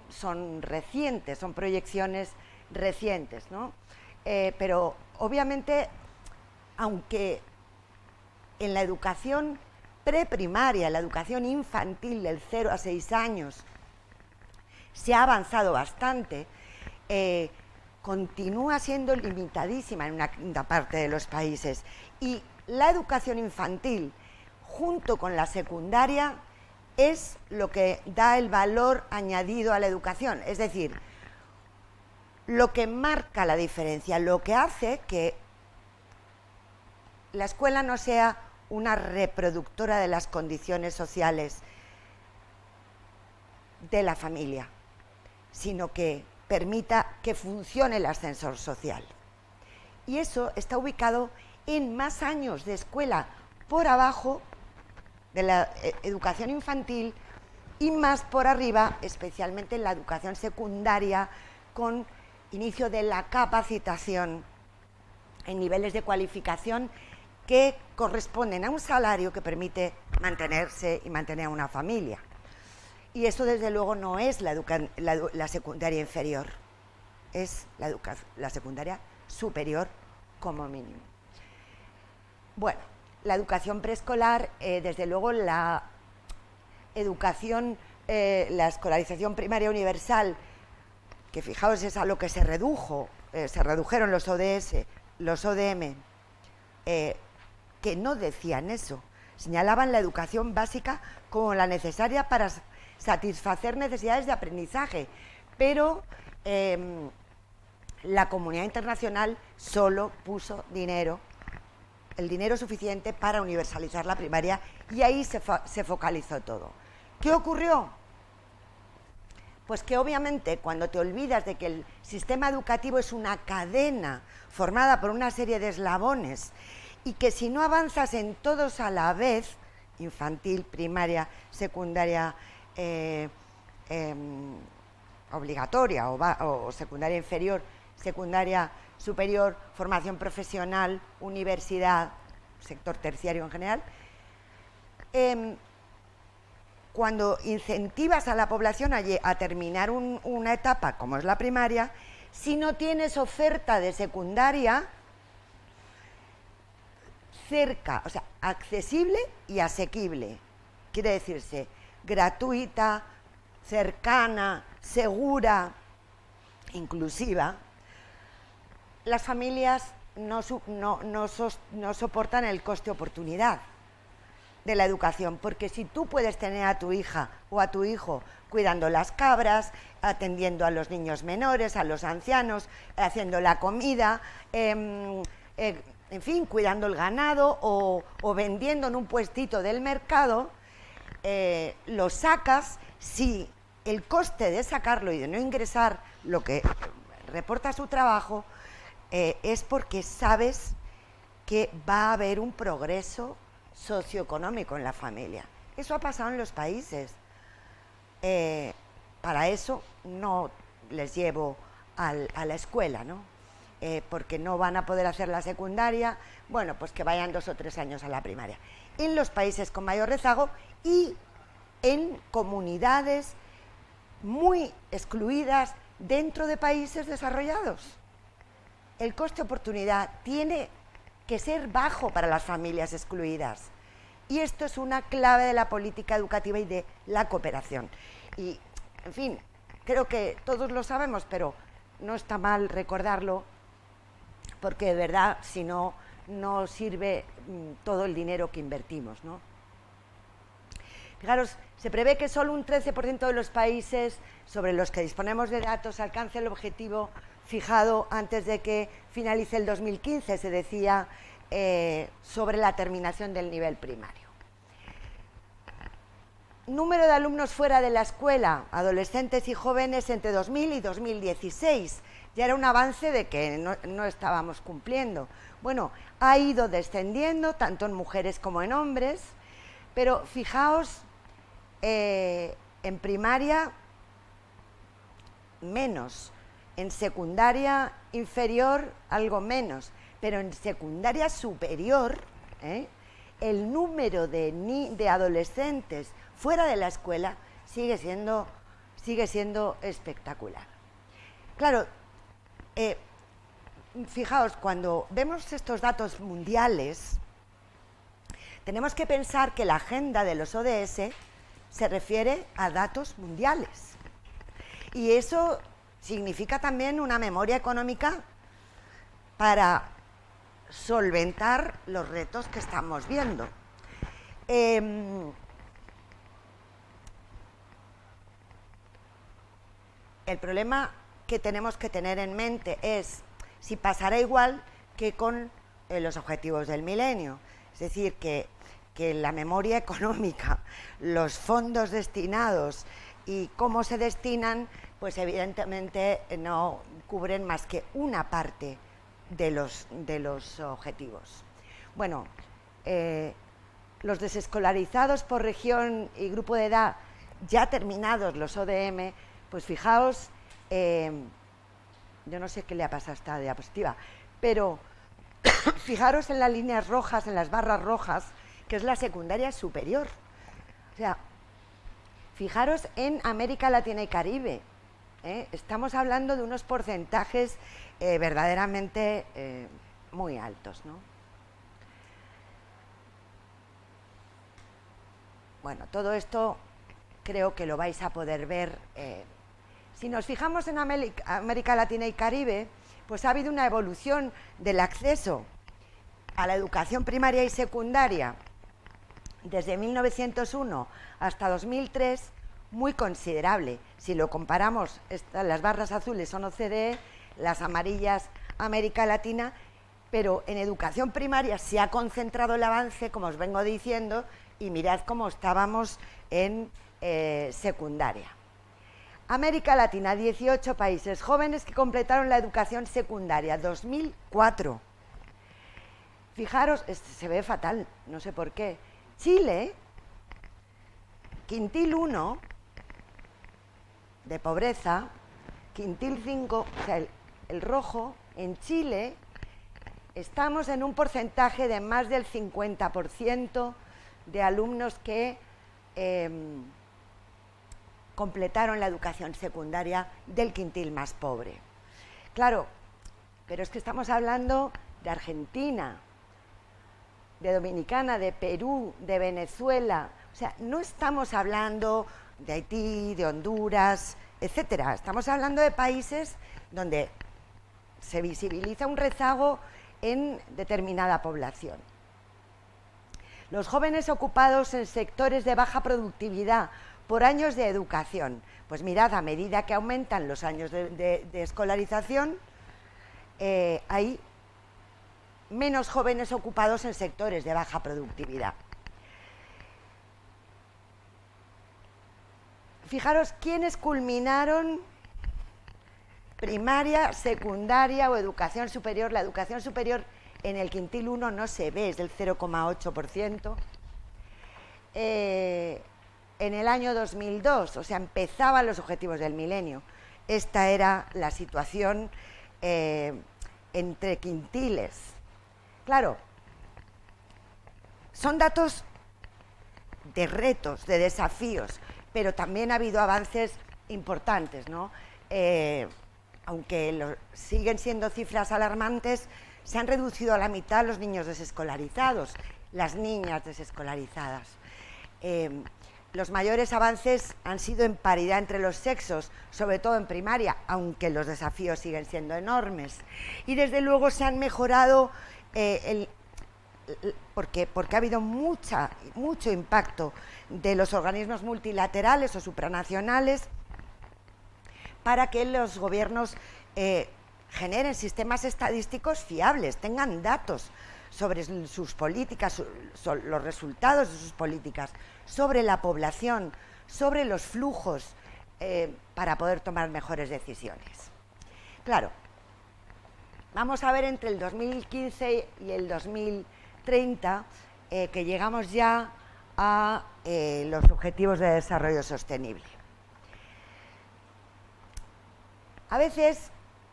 recientes, son proyecciones recientes, ¿no? Pero obviamente, aunque en la educación preprimaria, la educación infantil del 0 a 6 años, se ha avanzado bastante, continúa siendo limitadísima en una quinta parte de los países. Y la educación infantil, junto con la secundaria, es lo que da el valor añadido a la educación. Es decir, lo que marca la diferencia, lo que hace que la escuela no sea una reproductora de las condiciones sociales de la familia, sino que permita que funcione el ascensor social. Y eso está ubicado en más años de escuela por abajo de la educación infantil y más por arriba, especialmente en la educación secundaria, con inicio de la capacitación en niveles de cualificación que corresponden a un salario que permite mantenerse y mantener a una familia. Y eso, desde luego, no es la secundaria inferior, es la secundaria superior como mínimo. Bueno, la educación preescolar, desde luego la educación, la escolarización primaria universal, que fijaos es a lo que se redujeron los ODS, los ODM, que no decían eso, señalaban la educación básica como la necesaria para satisfacer necesidades de aprendizaje, pero la comunidad internacional solo puso el dinero suficiente para universalizar la primaria, y ahí se focalizó todo. ¿Qué ocurrió? Pues que obviamente cuando te olvidas de que el sistema educativo es una cadena formada por una serie de eslabones y que si no avanzas en todos a la vez, infantil, primaria, secundaria, obligatoria o secundaria inferior, secundaria superior, formación profesional, universidad, sector terciario en general, cuando incentivas a la población a terminar una etapa como es la primaria, si no tienes oferta de secundaria cerca, o sea, accesible y asequible, quiere decirse gratuita, cercana, segura, inclusiva, las familias no soportan el coste-oportunidad de la educación, porque si tú puedes tener a tu hija o a tu hijo cuidando las cabras, atendiendo a los niños menores, a los ancianos, haciendo la comida, en fin, cuidando el ganado o vendiendo en un puestito del mercado, lo sacas. Si el coste de sacarlo y de no ingresar lo que reporta su trabajo, es porque sabes que va a haber un progreso socioeconómico en la familia. Eso ha pasado en los países. Para eso no les llevo a la escuela, ¿no? Porque no van a poder hacer la secundaria, bueno, pues que vayan 2 o 3 años a la primaria. En los países con mayor rezago y en comunidades muy excluidas dentro de países desarrollados. El coste-oportunidad tiene que ser bajo para las familias excluidas. Y esto es una clave de la política educativa y de la cooperación. Y, en fin, creo que todos lo sabemos, pero no está mal recordarlo, porque de verdad, si no, no sirve todo el dinero que invertimos, ¿no? Fijaros, se prevé que solo un 13% de los países sobre los que disponemos de datos alcance el objetivo fijado antes de que finalice el 2015, se decía sobre la terminación del nivel primario. Número de alumnos fuera de la escuela, adolescentes y jóvenes entre 2000 y 2016. Ya era un avance de que no estábamos cumpliendo. Bueno, ha ido descendiendo tanto en mujeres como en hombres, pero fijaos, en primaria menos, en secundaria inferior algo menos, pero en secundaria superior, el número de adolescentes fuera de la escuela sigue siendo espectacular. Claro, fijaos, cuando vemos estos datos mundiales, tenemos que pensar que la agenda de los ODS se refiere a datos mundiales. Y eso significa también una memoria económica para solventar los retos que estamos viendo. El problema que tenemos que tener en mente es si pasará igual que con los objetivos del milenio. Es decir, que la memoria económica, los fondos destinados y cómo se destinan, pues evidentemente no cubren más que una parte de los objetivos. Bueno, los desescolarizados por región y grupo de edad ya terminados los ODM, pues fijaos, yo no sé qué le ha pasado a esta diapositiva, pero fijaros en las líneas rojas, en las barras rojas, que es la secundaria superior. O sea, fijaros en América Latina y Caribe. Estamos hablando de unos porcentajes verdaderamente muy altos, ¿no? Bueno, todo esto creo que lo vais a poder ver. Si nos fijamos en América Latina y Caribe, pues ha habido una evolución del acceso a la educación primaria y secundaria desde 1901 hasta 2003 muy considerable. Si lo comparamos, las barras azules son OCDE, las amarillas América Latina, pero en educación primaria se ha concentrado el avance, como os vengo diciendo, y mirad cómo estábamos en secundaria. América Latina, 18 países, jóvenes que completaron la educación secundaria, 2004. Fijaros, se ve fatal, no sé por qué. Chile, quintil 1 de pobreza, quintil 5, o sea, el rojo, en Chile estamos en un porcentaje de más del 50% de alumnos que completaron la educación secundaria del quintil más pobre. Claro, pero es que estamos hablando de Argentina, de Dominicana, de Perú, de Venezuela. O sea, no estamos hablando de Haití, de Honduras, etcétera. Estamos hablando de países donde se visibiliza un rezago en determinada población. Los jóvenes ocupados en sectores de baja productividad por años de educación. Pues mirad, a medida que aumentan los años de escolarización, hay menos jóvenes ocupados en sectores de baja productividad. Fijaros quiénes culminaron primaria, secundaria o educación superior. La educación superior en el quintil 1 no se ve, es del 0,8%. En el año 2002, o sea, empezaban los objetivos del milenio. Esta era la situación entre quintiles. Claro, son datos de retos, de desafíos, pero también ha habido avances importantes, ¿no? Aunque siguen siendo cifras alarmantes, se han reducido a la mitad los niños desescolarizados, las niñas desescolarizadas. Los mayores avances han sido en paridad entre los sexos, sobre todo en primaria, aunque los desafíos siguen siendo enormes. Y desde luego se han mejorado porque ha habido mucho impacto de los organismos multilaterales o supranacionales para que los gobiernos generen sistemas estadísticos fiables, tengan datos sobre sus políticas, sobre los resultados de sus políticas, sobre la población, sobre los flujos, para poder tomar mejores decisiones. Claro, vamos a ver entre el 2015 y el 2030 que llegamos ya a los Objetivos de Desarrollo Sostenible. A veces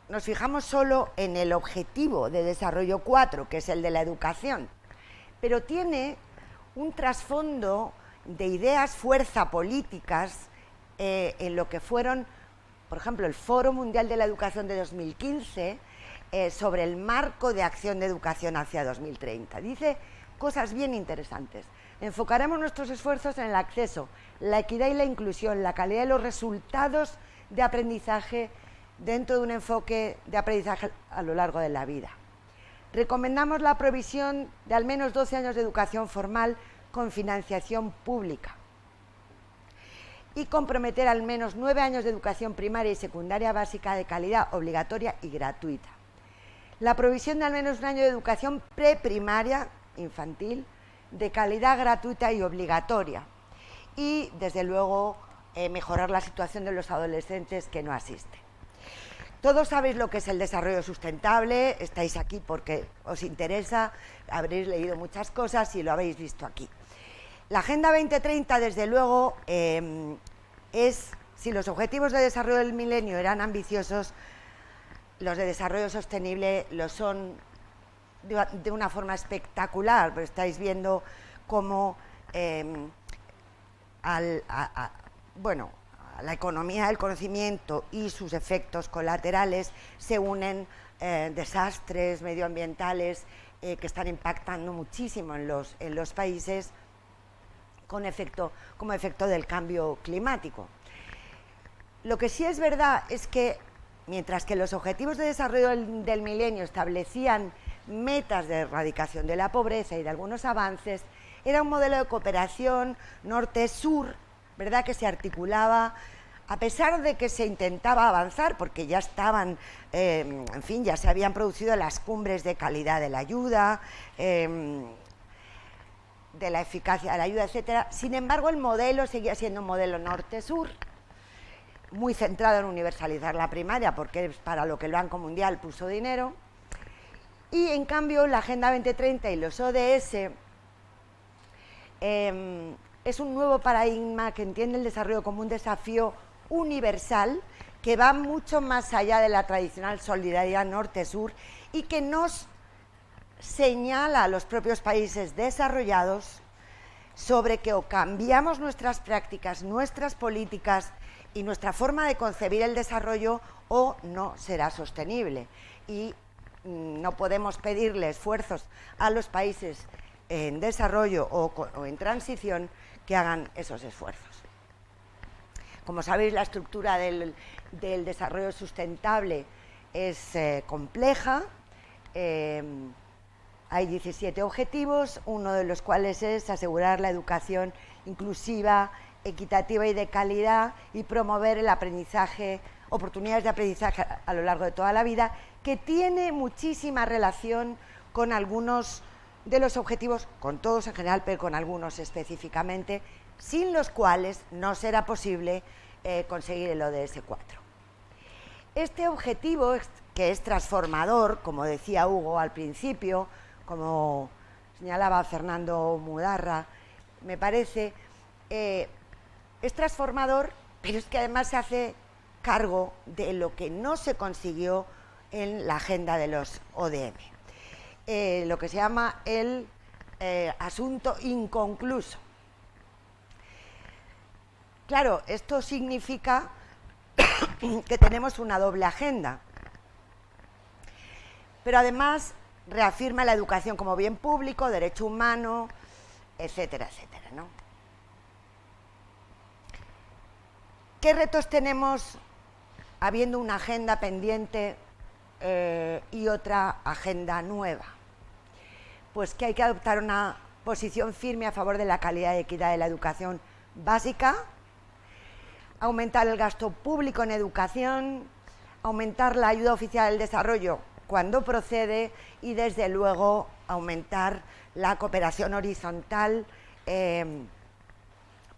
nos fijamos solo en el objetivo de desarrollo 4, que es el de la educación, pero tiene un trasfondo de ideas fuerza políticas en lo que fueron, por ejemplo, el Foro Mundial de la Educación de 2015 sobre el marco de acción de educación hacia 2030. Dice cosas bien interesantes. Enfocaremos nuestros esfuerzos en el acceso, la equidad y la inclusión, la calidad de los resultados de aprendizaje dentro de un enfoque de aprendizaje a lo largo de la vida. Recomendamos la provisión de al menos 12 años de educación formal con financiación pública y comprometer al menos 9 años de educación primaria y secundaria básica de calidad obligatoria y gratuita. La provisión de al menos un año de educación preprimaria infantil de calidad gratuita y obligatoria y, desde luego, mejorar la situación de los adolescentes que no asisten. Todos sabéis lo que es el desarrollo sustentable, estáis aquí porque os interesa, habréis leído muchas cosas y lo habéis visto aquí. La Agenda 2030, desde luego, es, si los objetivos de desarrollo del milenio eran ambiciosos, los de desarrollo sostenible lo son de una forma espectacular, pues estáis viendo cómo la economía del conocimiento y sus efectos colaterales se unen, desastres medioambientales que están impactando muchísimo en los países como efecto del cambio climático. Lo que sí es verdad es que, mientras que los objetivos de desarrollo del milenio establecían metas de erradicación de la pobreza y de algunos avances, era un modelo de cooperación norte-sur, ¿verdad?, que se articulaba a pesar de que se intentaba avanzar, porque ya estaban, ya se habían producido las cumbres de calidad de la ayuda, de la eficacia de la ayuda, etcétera. Sin embargo, el modelo seguía siendo un modelo norte-sur, muy centrado en universalizar la primaria, porque es para lo que el Banco Mundial puso dinero, y en cambio la Agenda 2030 y los ODS es un nuevo paradigma que entiende el desarrollo como un desafío universal que va mucho más allá de la tradicional solidaridad norte-sur y que nos señala a los propios países desarrollados sobre que o cambiamos nuestras prácticas, nuestras políticas y nuestra forma de concebir el desarrollo o no será sostenible. Y no podemos pedirle esfuerzos a los países en desarrollo o en transición que hagan esos esfuerzos. Como sabéis, la estructura del desarrollo sustentable es compleja. Hay 17 objetivos, uno de los cuales es asegurar la educación inclusiva, equitativa y de calidad y promover el aprendizaje, oportunidades de aprendizaje a lo largo de toda la vida, que tiene muchísima relación con algunos de los objetivos, con todos en general, pero con algunos específicamente, sin los cuales no será posible conseguir el ODS 4. Este objetivo, que es transformador, como decía Hugo al principio, como señalaba Fernando Mudarra, me parece, es transformador, pero es que además se hace cargo de lo que no se consiguió en la agenda de los ODM. Lo que se llama el asunto inconcluso. Claro, esto significa que tenemos una doble agenda, pero además reafirma la educación como bien público, derecho humano, etcétera, etcétera, ¿no? ¿Qué retos tenemos habiendo una agenda pendiente y otra agenda nueva? Pues que hay que adoptar una posición firme a favor de la calidad y equidad de la educación básica, aumentar el gasto público en educación, aumentar la ayuda oficial al desarrollo cuando procede y, desde luego, aumentar la cooperación horizontal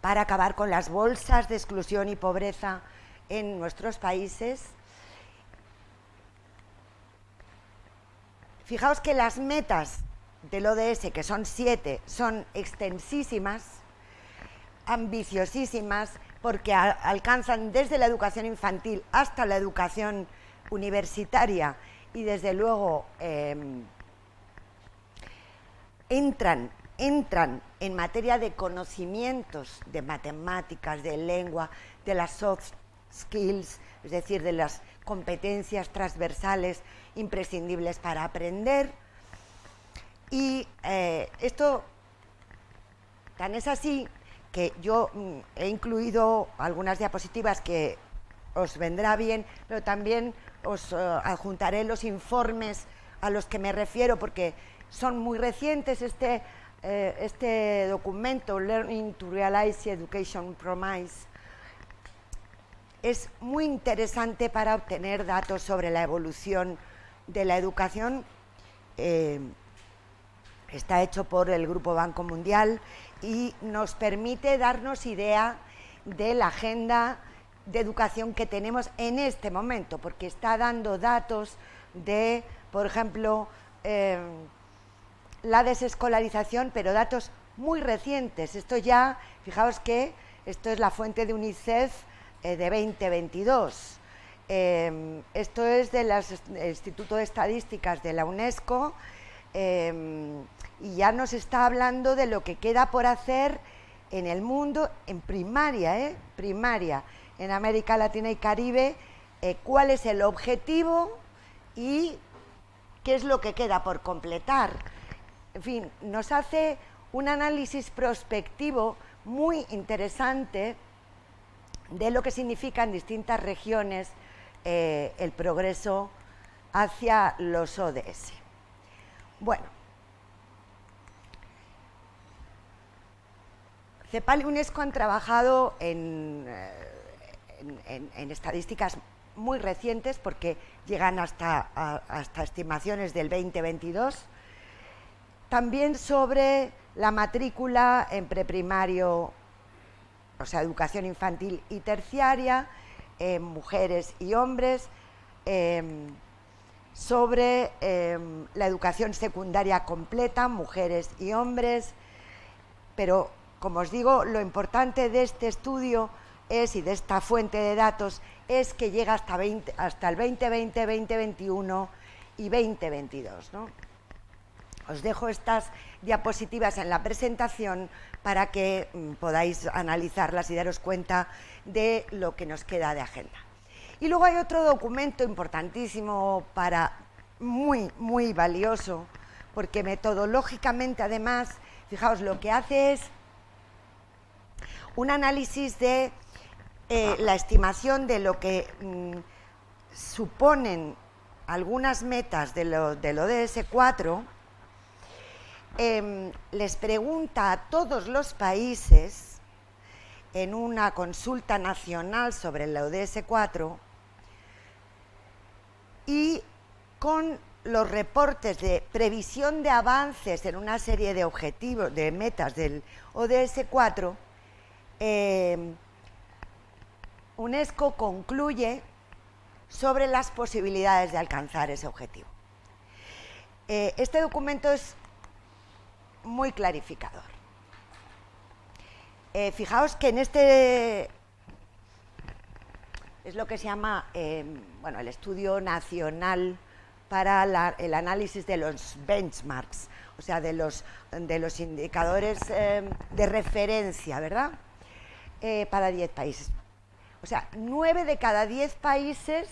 para acabar con las bolsas de exclusión y pobreza en nuestros países. Fijaos que las metas del ODS, que son 7, son extensísimas, ambiciosísimas, porque alcanzan desde la educación infantil hasta la educación universitaria y, desde luego, entran en materia de conocimientos, de matemáticas, de lengua, de las soft skills, es decir, de las competencias transversales imprescindibles para aprender. Y esto tan es así que yo he incluido algunas diapositivas que os vendrá bien, pero también os adjuntaré los informes a los que me refiero, porque son muy recientes. Este documento, Learning to Realize the Education Promise, es muy interesante para obtener datos sobre la evolución de la educación. Está hecho por el Grupo Banco Mundial y nos permite darnos idea de la agenda de educación que tenemos en este momento, porque está dando datos de, por ejemplo, la desescolarización, pero datos muy recientes. Esto ya, fijaos que esto es la fuente de UNICEF de 2022. Esto es del Instituto de Estadísticas de la UNESCO, y ya nos está hablando de lo que queda por hacer en el mundo, en primaria, en América Latina y Caribe, cuál es el objetivo y qué es lo que queda por completar. En fin, nos hace un análisis prospectivo muy interesante de lo que significa en distintas regiones el progreso hacia los ODS. Bueno, CEPAL y UNESCO han trabajado en estadísticas muy recientes, porque llegan hasta estimaciones del 2022, también sobre la matrícula en preprimario, o sea, educación infantil y terciaria, mujeres y hombres, sobre la educación secundaria completa, mujeres y hombres. Pero, como os digo, lo importante de este estudio y de esta fuente de datos es que llega hasta el 2020, 2021 y 2022, ¿no? Os dejo estas diapositivas en la presentación para que podáis analizarlas y daros cuenta de lo que nos queda de agenda. Y luego hay otro documento importantísimo, muy, muy valioso, porque metodológicamente, además, fijaos, lo que hace es un análisis de la estimación de lo que suponen algunas metas del ODS 4. Les pregunta a todos los países, en una consulta nacional sobre el ODS 4, y con los reportes de previsión de avances en una serie de objetivos, de metas del ODS 4, UNESCO concluye sobre las posibilidades de alcanzar ese objetivo. Este documento es muy clarificador. Fijaos que en este es lo que se llama el Estudio Nacional para el análisis de los benchmarks, o sea, de los indicadores de referencia, ¿verdad? Para 10 países. O sea, 9 de cada 10 países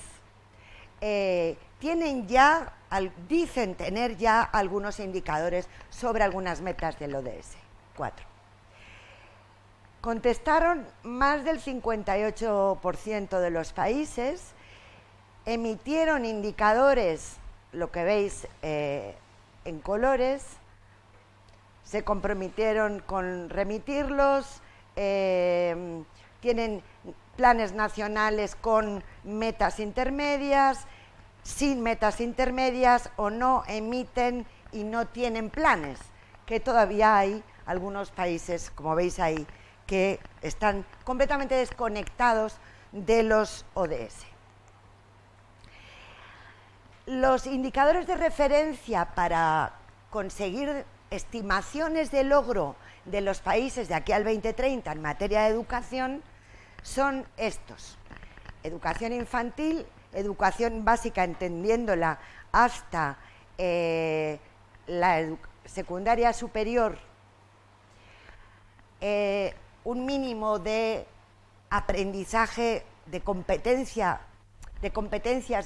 dicen tener ya algunos indicadores sobre algunas metas del ODS 4. Contestaron más del 58% de los países, emitieron indicadores, lo que veis en colores, se comprometieron con remitirlos, tienen planes nacionales con metas intermedias, sin metas intermedias, o no emiten y no tienen planes, que todavía hay algunos países, como veis ahí, que están completamente desconectados de los ODS. Los indicadores de referencia para conseguir estimaciones de logro de los países de aquí al 2030 en materia de educación son estos: educación infantil, educación básica entendiéndola hasta la secundaria superior, un mínimo de aprendizaje de competencias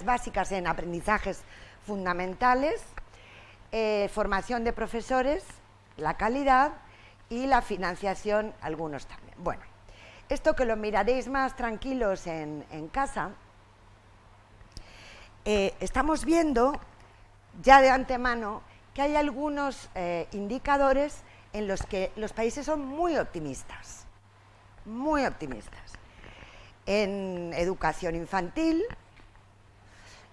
básicas en aprendizajes fundamentales, formación de profesores, la calidad y la financiación, algunos también. Bueno, esto que lo miraréis más tranquilos en casa, estamos viendo ya de antemano que hay algunos indicadores en los que los países son muy optimistas, muy optimistas. En educación infantil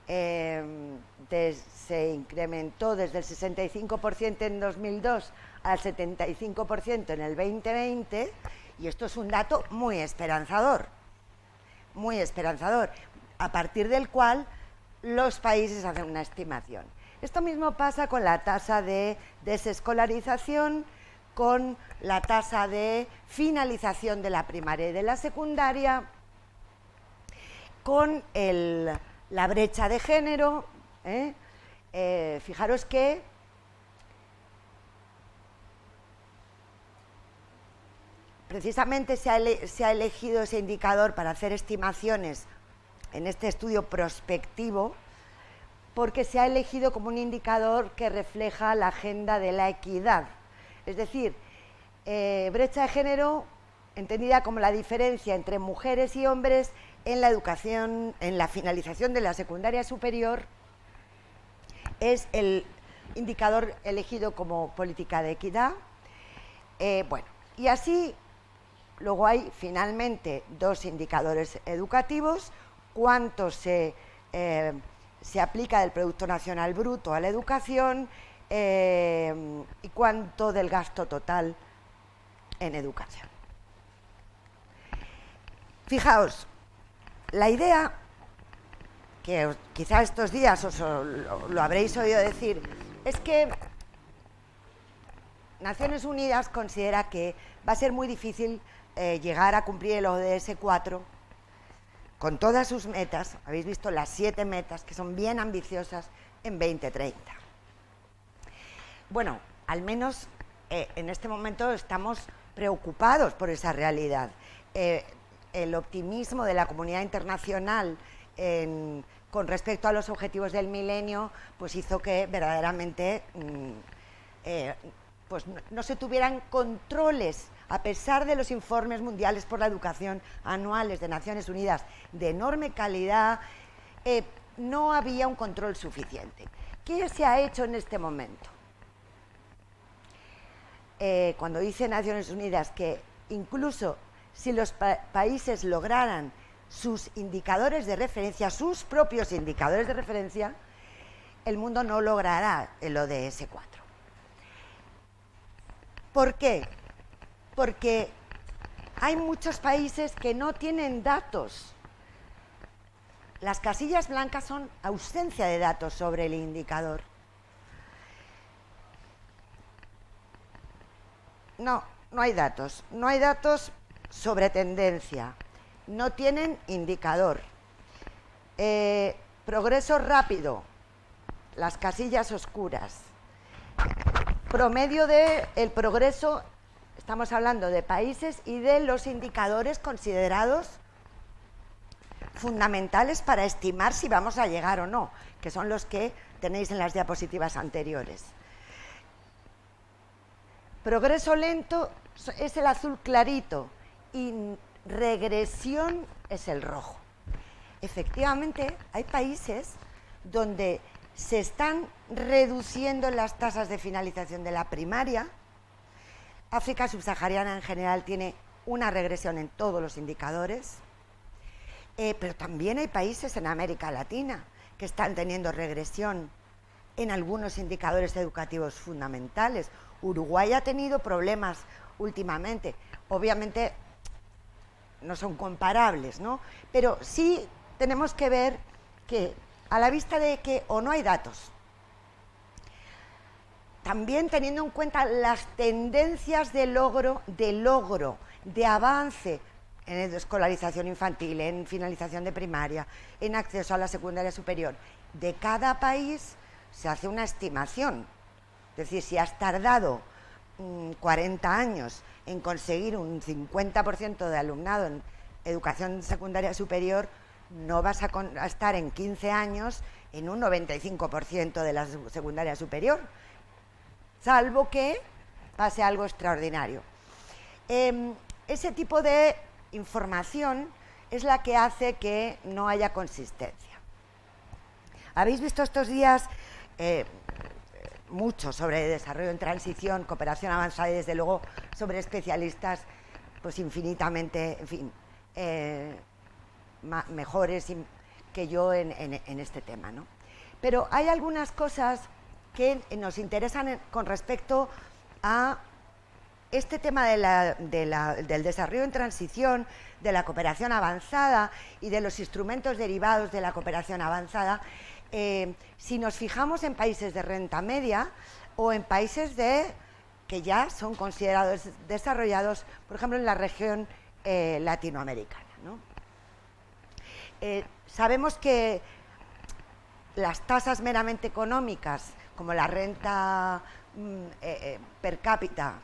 se incrementó desde el 65% en 2002 al 75% en el 2020, y esto es un dato muy esperanzador, a partir del cual los países hacen una estimación. Esto mismo pasa con la tasa de desescolarización, con la tasa de finalización de la primaria y de la secundaria, con la brecha de género. Fijaros que precisamente se ha elegido ese indicador para hacer estimaciones en este estudio prospectivo, porque se ha elegido como un indicador que refleja la agenda de la equidad. Es decir, brecha de género entendida como la diferencia entre mujeres y hombres en la educación, en la finalización de la secundaria superior, es el indicador elegido como política de equidad. Bueno, y así luego hay finalmente dos indicadores educativos: cuánto se aplica del Producto Nacional Bruto a la educación y cuánto del gasto total en educación. Fijaos, la idea, que quizá estos días os lo habréis oído decir, es que Naciones Unidas considera que va a ser muy difícil llegar a cumplir el ODS 4 con todas sus metas. Habéis visto las 7 metas, que son bien ambiciosas, en 2030. Bueno, al menos en este momento estamos preocupados por esa realidad. El optimismo de la comunidad internacional con respecto a los objetivos del milenio, pues hizo que verdaderamente pues no se tuvieran controles, a pesar de los informes mundiales por la educación anuales de Naciones Unidas de enorme calidad. No había un control suficiente. ¿Qué se ha hecho en este momento? Cuando dice Naciones Unidas que incluso si los países lograran sus indicadores de referencia, sus propios indicadores de referencia, el mundo no logrará el ODS 4. ¿Por qué? Porque hay muchos países que no tienen datos. Las casillas blancas son ausencia de datos sobre el indicador. No hay datos. No hay datos sobre tendencia. No tienen indicador. Progreso rápido. Las casillas oscuras. Promedio del progreso, estamos hablando de países y de los indicadores considerados fundamentales para estimar si vamos a llegar o no, que son los que tenéis en las diapositivas anteriores. Progreso lento es el azul clarito y regresión es el rojo. Efectivamente, hay países donde se están reduciendo las tasas de finalización de la primaria. África subsahariana en general tiene una regresión en todos los indicadores, pero también hay países en América Latina que están teniendo regresión en algunos indicadores educativos fundamentales. Uruguay ha tenido problemas últimamente, obviamente no son comparables, ¿no? Pero sí tenemos que ver que a la vista de que o no hay datos, también teniendo en cuenta las tendencias de logro, de avance en escolarización infantil, en finalización de primaria, en acceso a la secundaria superior, de cada país se hace una estimación. Es decir, si has tardado 40 años en conseguir un 50% de alumnado en educación secundaria superior, no vas a estar en 15 años en un 95% de la secundaria superior, salvo que pase algo extraordinario. Ese tipo de información es la que hace que no haya consistencia. Habéis visto estos días mucho sobre desarrollo en transición, cooperación avanzada y desde luego sobre especialistas pues infinitamente, en fin, mejores que yo en este tema, ¿no? Pero hay algunas cosas que nos interesan con respecto a este tema del desarrollo en transición, de la cooperación avanzada y de los instrumentos derivados de la cooperación avanzada. Si nos fijamos en países de renta media o en países que ya son considerados desarrollados, por ejemplo, en la región latinoamericana, ¿no? Sabemos que las tasas meramente económicas, como la renta per cápita,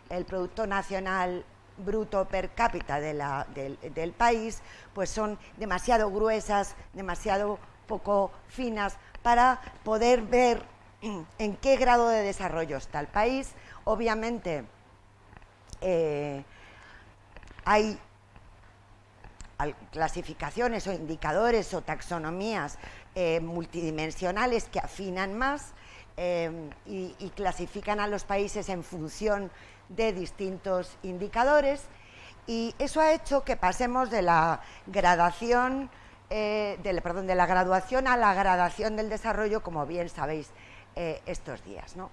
el Producto Nacional Bruto per cápita del país, pues son demasiado gruesas, demasiado poco finas para poder ver en qué grado de desarrollo está el país. Obviamente hay clasificaciones o indicadores o taxonomías multidimensionales que afinan más y clasifican a los países en función de distintos indicadores, y eso ha hecho que pasemos de la gradación de la graduación a la gradación del desarrollo, como bien sabéis estos días, ¿no?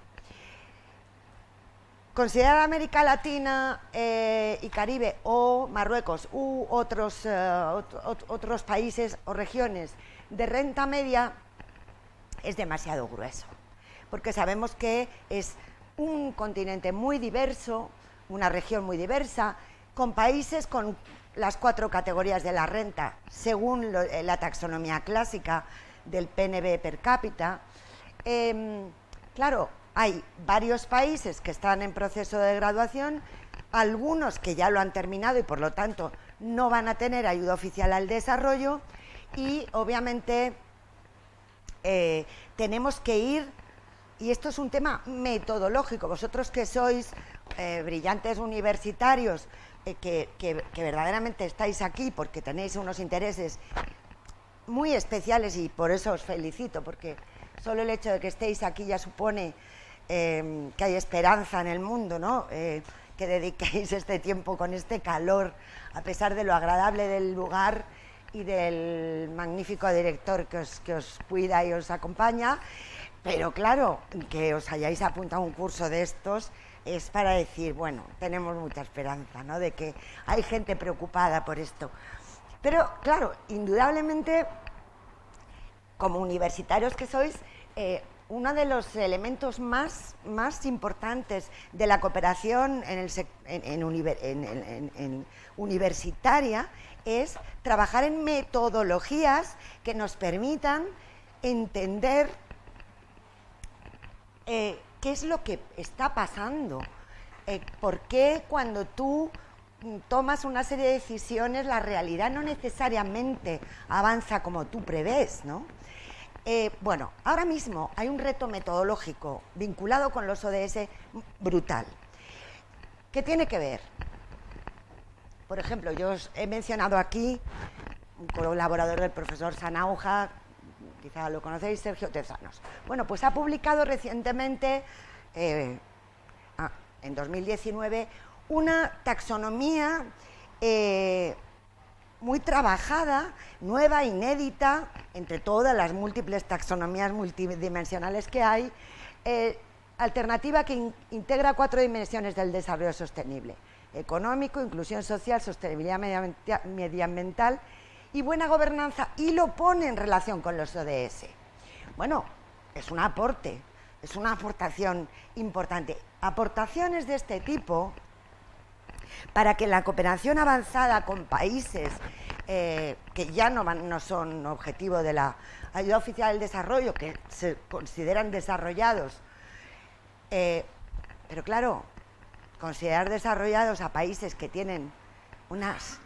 Considerar América Latina y Caribe o Marruecos u otros países o regiones de renta media es demasiado grueso, porque sabemos que es un continente muy diverso, una región muy diversa, con países con las 4 categorías de la renta, según la taxonomía clásica del PNB per cápita. Claro, hay varios países que están en proceso de graduación, algunos que ya lo han terminado y por lo tanto no van a tener ayuda oficial al desarrollo, y obviamente tenemos que ir, y esto es un tema metodológico, vosotros que sois brillantes universitarios, que verdaderamente estáis aquí porque tenéis unos intereses muy especiales, y por eso os felicito, porque solo el hecho de que estéis aquí ya supone que hay esperanza en el mundo, ¿no? Que dediquéis este tiempo con este calor, a pesar de lo agradable del lugar y del magnífico director que os cuida y os acompaña. Pero claro, que os hayáis apuntado a un curso de estos es para decir, bueno, tenemos mucha esperanza, ¿no?, de que hay gente preocupada por esto. Pero claro, indudablemente, como universitarios que sois, uno de los elementos más importantes de la cooperación universitaria es trabajar en metodologías que nos permitan entender qué es lo que está pasando, por qué cuando tú tomas una serie de decisiones la realidad no necesariamente avanza como tú prevés, ¿no? Bueno, ahora mismo hay un reto metodológico vinculado con los ODS brutal. ¿Qué tiene que ver? Por ejemplo, yo os he mencionado aquí un colaborador del profesor Sanauja, quizá lo conocéis, Sergio Tezanos. Bueno, pues ha publicado recientemente, en 2019, una taxonomía muy trabajada, nueva, inédita, entre todas las múltiples taxonomías multidimensionales que hay, alternativa que integra 4 dimensiones del desarrollo sostenible: económico, inclusión social, sostenibilidad medioambiental y buena gobernanza, y lo pone en relación con los ODS. Bueno, es un aporte, es una aportación importante. Aportaciones de este tipo para que la cooperación avanzada con países que ya no son objetivo de la ayuda oficial al desarrollo, que se consideran desarrollados, pero claro, considerar desarrollados a países que tienen unas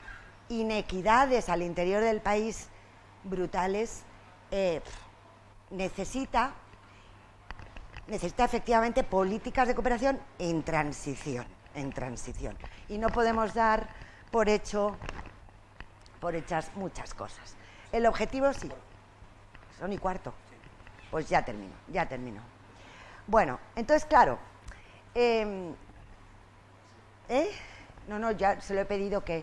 inequidades al interior del país brutales, necesita efectivamente políticas de cooperación en transición. Y no podemos dar por hechas muchas cosas. El objetivo sí. Son y cuarto. Pues ya termino. Bueno, entonces claro, no, ya se lo he pedido que,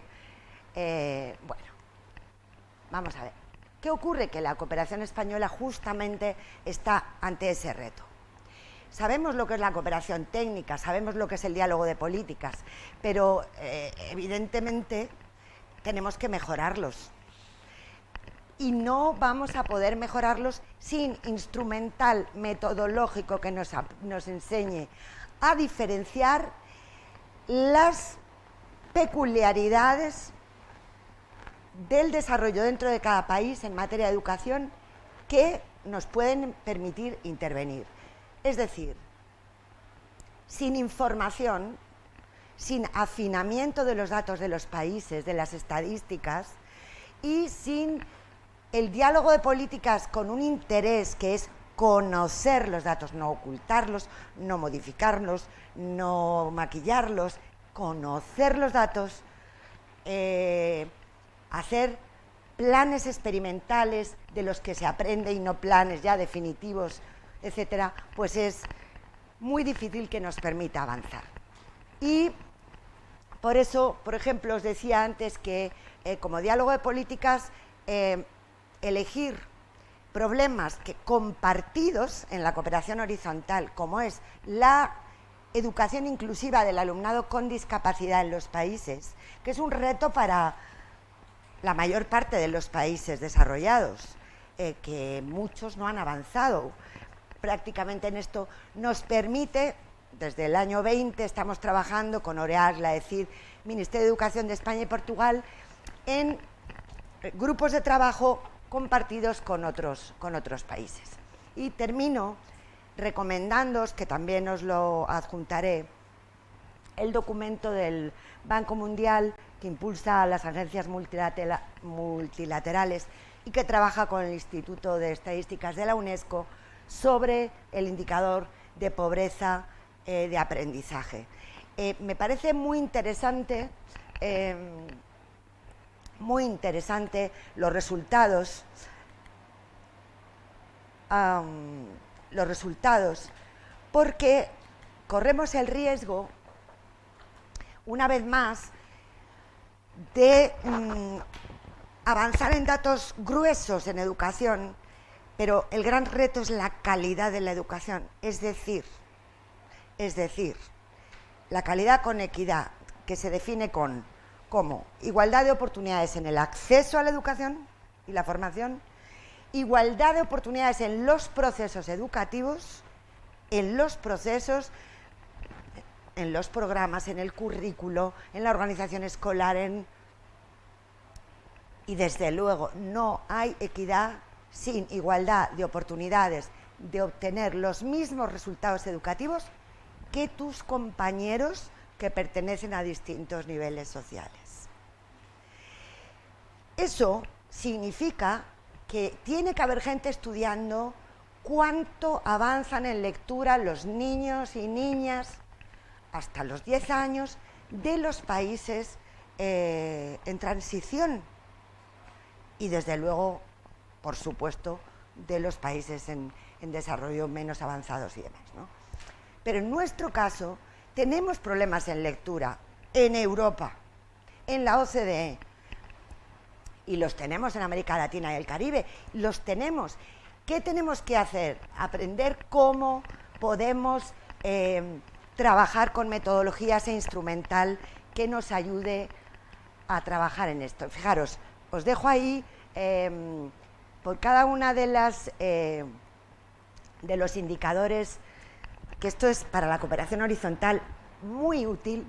bueno, vamos a ver. ¿Qué ocurre? Que la cooperación española justamente está ante ese reto. Sabemos lo que es la cooperación técnica, sabemos lo que es el diálogo de políticas, pero evidentemente tenemos que mejorarlos. Y no vamos a poder mejorarlos sin instrumental metodológico que nos enseñe a diferenciar las peculiaridades del desarrollo dentro de cada país en materia de educación que nos pueden permitir intervenir. Es decir, sin información, sin afinamiento de los datos de los países, de las estadísticas, y sin el diálogo de políticas con un interés que es conocer los datos, no ocultarlos, no modificarlos, no maquillarlos, conocer los datos, hacer planes experimentales de los que se aprende y no planes ya definitivos, etcétera, pues es muy difícil que nos permita avanzar. Y por eso, por ejemplo, os decía antes que como diálogo de políticas, elegir problemas compartidos en la cooperación horizontal, como es la educación inclusiva del alumnado con discapacidad en los países, que es un reto para la mayor parte de los países desarrollados, que muchos no han avanzado prácticamente en esto, nos permite, desde el año 20 estamos trabajando con OREASLA, es decir, Ministerio de Educación de España y Portugal, en grupos de trabajo compartidos con otros países. Y termino recomendándoos, que también os lo adjuntaré, el documento del Banco Mundial que impulsa a las agencias multilaterales y que trabaja con el Instituto de Estadísticas de la UNESCO sobre el indicador de pobreza de aprendizaje. Me parece muy interesante los resultados, porque corremos el riesgo, una vez más, de avanzar en datos gruesos en educación, pero el gran reto es la calidad de la educación, es decir, la calidad con equidad, que se define como igualdad de oportunidades en el acceso a la educación y la formación, igualdad de oportunidades en los procesos educativos, en los programas, en el currículo, en la organización escolar, y desde luego no hay equidad sin igualdad de oportunidades de obtener los mismos resultados educativos que tus compañeros que pertenecen a distintos niveles sociales. Eso significa que tiene que haber gente estudiando cuánto avanzan en lectura los niños y niñas hasta los 10 años de los países en transición y, desde luego, por supuesto, de los países en desarrollo menos avanzados y demás, ¿no? Pero en nuestro caso tenemos problemas en lectura en Europa, en la OCDE, y los tenemos en América Latina y el Caribe, los tenemos. ¿Qué tenemos que hacer? Aprender cómo podemos trabajar con metodologías e instrumental que nos ayude a trabajar en esto. Fijaros, os dejo ahí por cada una de los indicadores, que esto es para la cooperación horizontal muy útil,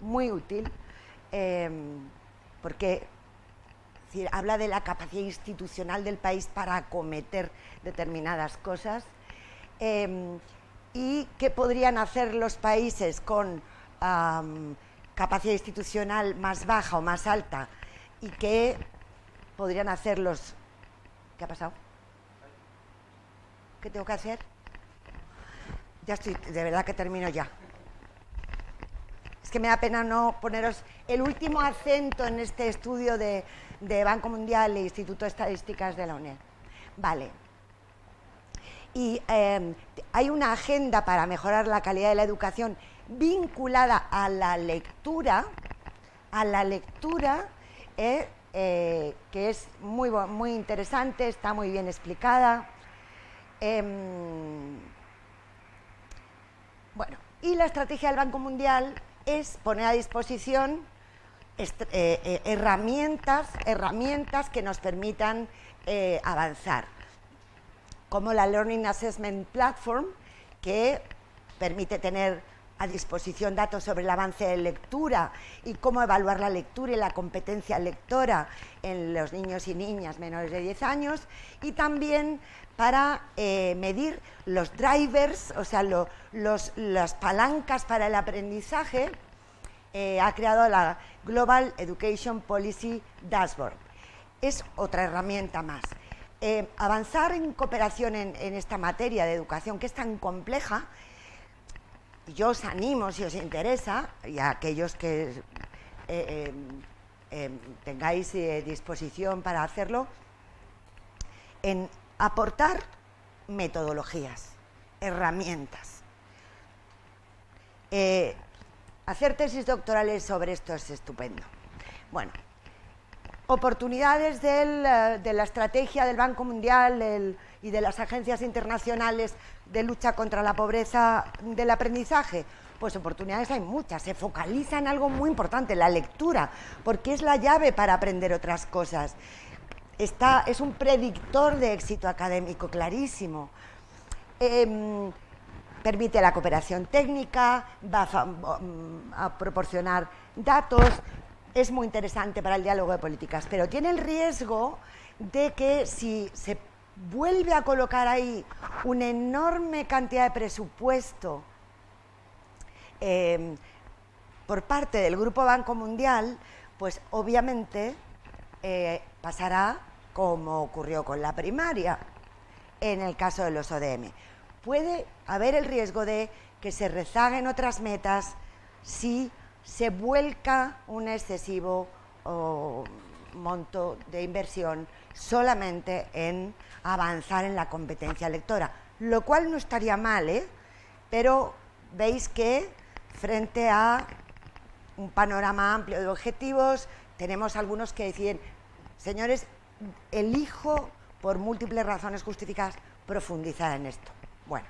porque es decir, habla de la capacidad institucional del país para acometer determinadas cosas, y qué podrían hacer los países con capacidad institucional más baja o más alta, y qué podrían hacer los... ¿Qué ha pasado? ¿Qué tengo que hacer? Ya estoy, de verdad que termino ya. Es que me da pena no poneros el último acento en este estudio de Banco Mundial e Instituto de Estadísticas de la UNED. Vale. Y hay una agenda para mejorar la calidad de la educación vinculada a la lectura, que es muy interesante, está muy bien explicada. Bueno, y la estrategia del Banco Mundial es poner a disposición herramientas que nos permitan avanzar, como la Learning Assessment Platform, que permite tener a disposición datos sobre el avance de lectura y cómo evaluar la lectura y la competencia lectora en los niños y niñas menores de 10 años, y también para medir los drivers, o sea, las palancas para el aprendizaje. Ha creado la Global Education Policy Dashboard. Es otra herramienta más. Avanzar en cooperación en esta materia de educación, que es tan compleja, yo os animo, si os interesa, y a aquellos que tengáis disposición para hacerlo, en aportar metodologías, herramientas. Hacer tesis doctorales sobre esto es estupendo. Bueno, oportunidades de la estrategia del Banco Mundial y de las agencias internacionales de lucha contra la pobreza del aprendizaje. Pues oportunidades hay muchas, se focaliza en algo muy importante, la lectura, porque es la llave para aprender otras cosas. Es un predictor de éxito académico clarísimo. Permite la cooperación técnica, va a proporcionar datos, es muy interesante para el diálogo de políticas, pero tiene el riesgo de que si se vuelve a colocar ahí una enorme cantidad de presupuesto por parte del Grupo Banco Mundial, pues obviamente pasará como ocurrió con la primaria en el caso de los ODM. Puede haber el riesgo de que se rezaguen otras metas si se vuelca un excesivo monto de inversión solamente en avanzar en la competencia lectora, lo cual no estaría mal, pero veis que frente a un panorama amplio de objetivos, tenemos algunos que deciden, señores, elijo por múltiples razones justificadas profundizar en esto. Bueno,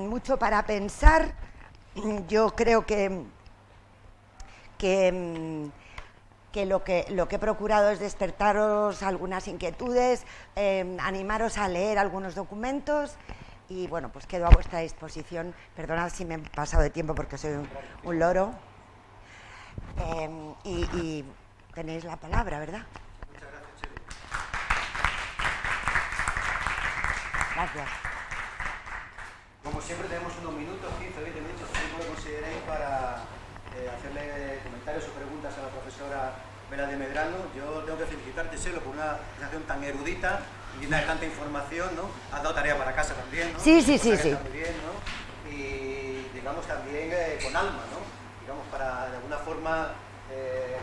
mucho para pensar. Yo creo que lo que he procurado es despertaros algunas inquietudes, animaros a leer algunos documentos y, bueno, pues quedo a vuestra disposición. Perdonad si me he pasado de tiempo porque soy un loro. Y tenéis la palabra, ¿verdad? Muchas gracias, Chelo. Gracias. Como siempre tenemos unos minutos, 15 o 20 minutos, tiempo que consideréis para hacerle comentarios o preguntas a la profesora Vela de Medrano. Yo tengo que felicitarte, Chelo, por una presentación tan erudita y llena de tanta información, ¿no? Has dado tarea para casa también, ¿no? Sí. Está muy bien, ¿no? Y digamos también con alma, ¿no? Digamos, para de alguna forma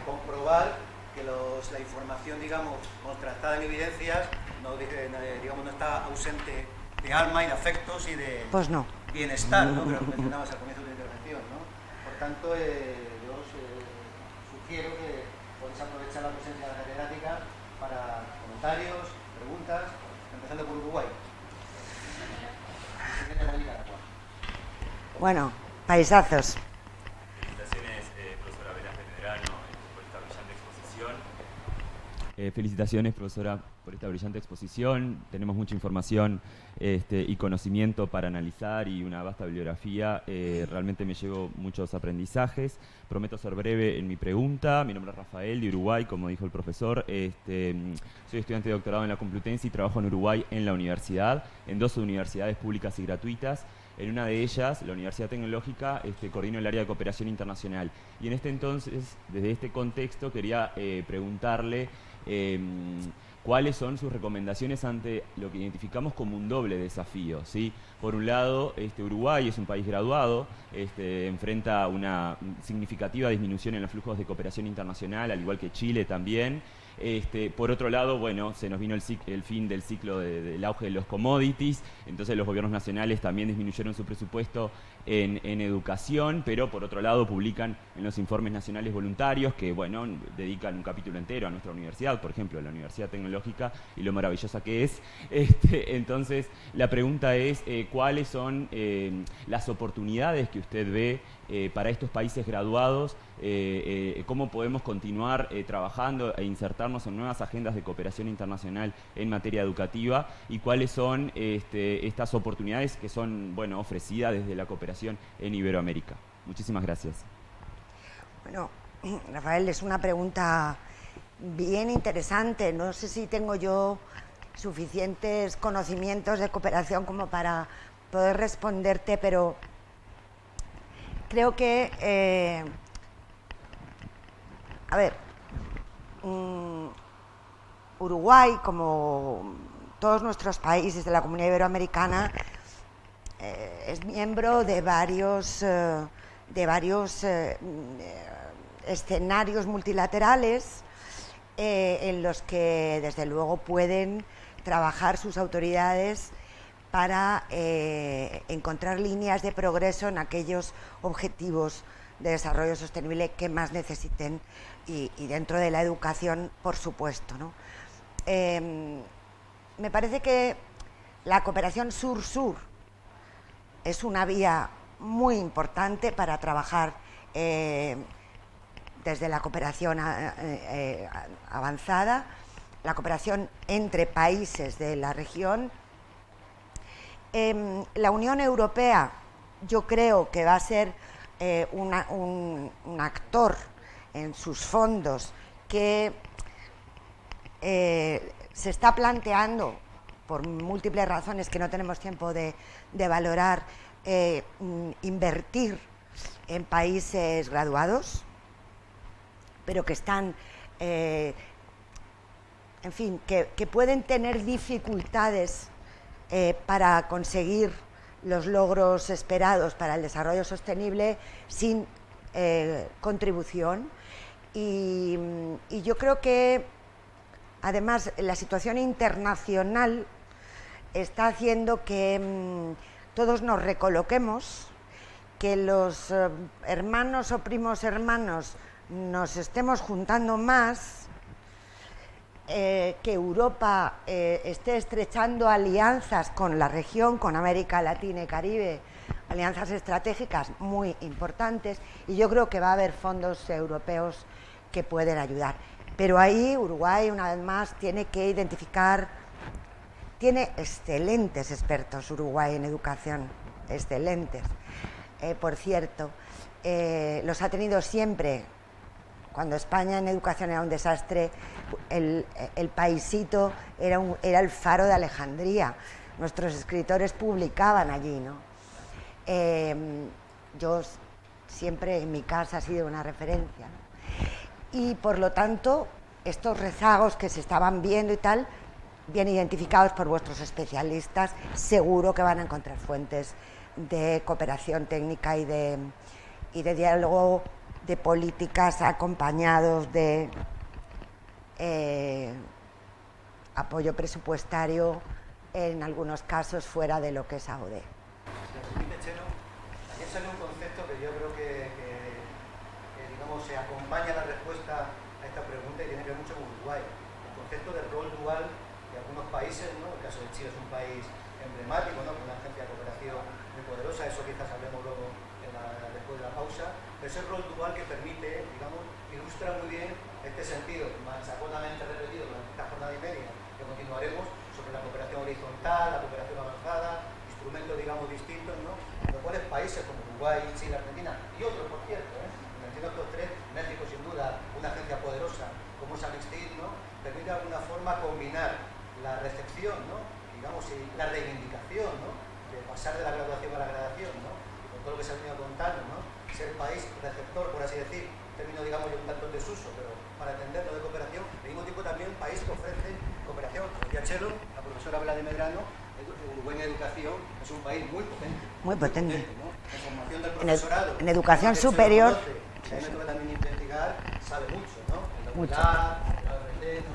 comprobar que la información, digamos, contrastada en evidencias, no está ausente de alma y de afectos y de Pues no. bienestar, ¿no? Que lo mencionabas al comienzo de tu intervención, ¿no? Por tanto, yo os sugiero que podéis aprovechar la presencia de la catedrática para comentarios, preguntas, empezando por Uruguay. Bueno, paisazos. Felicitaciones, profesora Velázquez Medrano, por esta brillante exposición. Felicitaciones, profesora, por esta brillante exposición. Tenemos mucha información y conocimiento para analizar y una vasta bibliografía. Realmente me llevo muchos aprendizajes. Prometo ser breve en mi pregunta. Mi nombre es Rafael, de Uruguay, como dijo el profesor. Soy estudiante de doctorado en la Complutense y trabajo en Uruguay en la universidad, en 2 universidades públicas y gratuitas. En una de ellas, la Universidad Tecnológica, coordino el área de cooperación internacional. Y en este entonces, desde este contexto, quería preguntarle cuáles son sus recomendaciones ante lo que identificamos como un doble desafío, ¿sí? Por un lado, Uruguay es un país graduado, enfrenta una significativa disminución en los flujos de cooperación internacional, al igual que Chile también. Por otro lado, bueno, se nos vino el fin del ciclo del auge de los commodities, entonces los gobiernos nacionales también disminuyeron su presupuesto en educación, pero por otro lado publican en los informes nacionales voluntarios que, bueno, dedican un capítulo entero a nuestra universidad, por ejemplo, la Universidad Tecnológica, y lo maravillosa que es. Entonces, la pregunta es, ¿cuáles son las oportunidades que usted ve para estos países graduados? ¿Cómo podemos continuar trabajando e insertarnos en nuevas agendas de cooperación internacional en materia educativa? ¿Y cuáles son estas oportunidades que son, bueno, ofrecidas desde la cooperación en Iberoamérica? Muchísimas gracias. Bueno, Rafael, es una pregunta bien interesante. No sé si tengo yo suficientes conocimientos de cooperación como para poder responderte, pero creo que, Uruguay, como todos nuestros países de la Comunidad Iberoamericana, es miembro de varios escenarios multilaterales en los que, desde luego, pueden trabajar sus autoridades para encontrar líneas de progreso en aquellos objetivos de desarrollo sostenible que más necesiten, y dentro de la educación, por supuesto, ¿no? Me parece que la cooperación sur-sur es una vía muy importante para trabajar desde la cooperación avanzada, la cooperación entre países de la región. La Unión Europea, yo creo que va a ser un actor en sus fondos que se está planteando, por múltiples razones que no tenemos tiempo de valorar, invertir en países graduados, pero que están, en fin, que pueden tener dificultades para conseguir los logros esperados para el desarrollo sostenible sin contribución. Y yo creo que, además, la situación internacional está haciendo que todos nos recoloquemos, que los hermanos o primos hermanos nos estemos juntando más, que Europa esté estrechando alianzas con la región, con América Latina y Caribe, alianzas estratégicas muy importantes, y yo creo que va a haber fondos europeos que pueden ayudar. Pero ahí Uruguay, una vez más, tiene que identificar, tiene excelentes expertos Uruguay en educación, excelentes. Por cierto, los ha tenido siempre. Cuando España en educación era un desastre, el paisito era el faro de Alejandría. Nuestros escritores publicaban allí, ¿no? Yo siempre, en mi casa, ha sido una referencia, ¿no? Y por lo tanto, estos rezagos que se estaban viendo y tal, bien identificados por vuestros especialistas, seguro que van a encontrar fuentes de cooperación técnica y de diálogo, de políticas acompañados de apoyo presupuestario, en algunos casos fuera de lo que es AOD. También sale un concepto que yo creo que digamos, se acompaña a la respuesta respuesta a esta pregunta y tiene que ver mucho con Uruguay. El concepto de rol dual de algunos países, ¿no? El caso de Chile es un país emblemático, ¿no? Con una agencia de cooperación muy poderosa, eso quizás hablemos luego después de la pausa, pero ese rol dual que permite, digamos, ilustra muy bien este sentido machaconamente repetido durante esta jornada y media, que continuaremos, sobre la cooperación horizontal, la cooperación avanzada, instrumentos, digamos, distintos, ¿no? En los cuales países como Uruguay, Chile, Argentina y otros, por cierto, menciono estos tres, México sin duda, una agencia poderosa como San Ixtil, ¿no? Permite de alguna forma combinar la recepción, ¿no? Digamos, y la reivindicación, ¿no? De pasar de la graduación a la gradación, ¿no? Y con todo lo que se ha venido contando, ¿no? Ser país receptor, por así decir, término, digamos, un tanto en desuso, pero para entenderlo de cooperación, al mismo tiempo también país que ofrece cooperación. Como decía Chelo, la profesora Bela de Medrano, Uruguay en educación es un país muy potente. Muy potente. ¿no? En formación del profesorado. En educación superior. Que me toca también investigar, sabe mucho, ¿no? En la ULA, en la ORD, ¿no?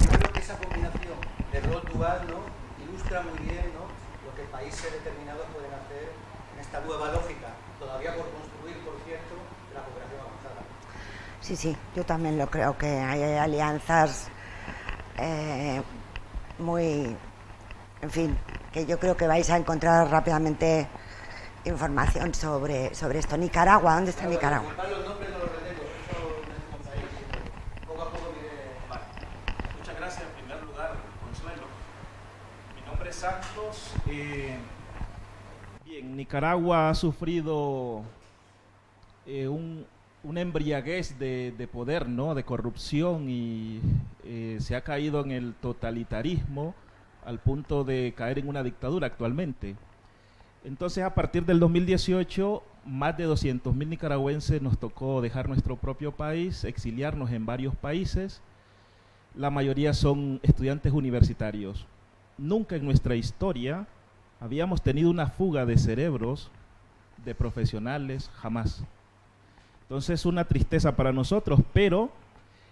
Yo creo que esa combinación de rol dual, ¿no? Ilustra muy bien, ¿no? Lo que países determinados pueden hacer en esta nueva lógica, todavía por construir, por cierto, de la cooperación avanzada. Sí, sí, yo también lo creo, que hay alianzas muy, en fin, que yo creo que vais a encontrar rápidamente información sobre esto. Nicaragua, ¿dónde está Nicaragua? Los nombres no los retengo, eso me contáis. Poco a poco diré. Vale. Muchas gracias, en primer lugar, Consuelo. Mi nombre es Santos. Bien, Nicaragua ha sufrido una embriaguez de poder, ¿no? De corrupción, y se ha caído en el totalitarismo al punto de caer en una dictadura actualmente. Entonces, a partir del 2018, más de 200.000 nicaragüenses nos tocó dejar nuestro propio país, exiliarnos en varios países. La mayoría son estudiantes universitarios. Nunca en nuestra historia habíamos tenido una fuga de cerebros, de profesionales, jamás. Entonces, es una tristeza para nosotros, pero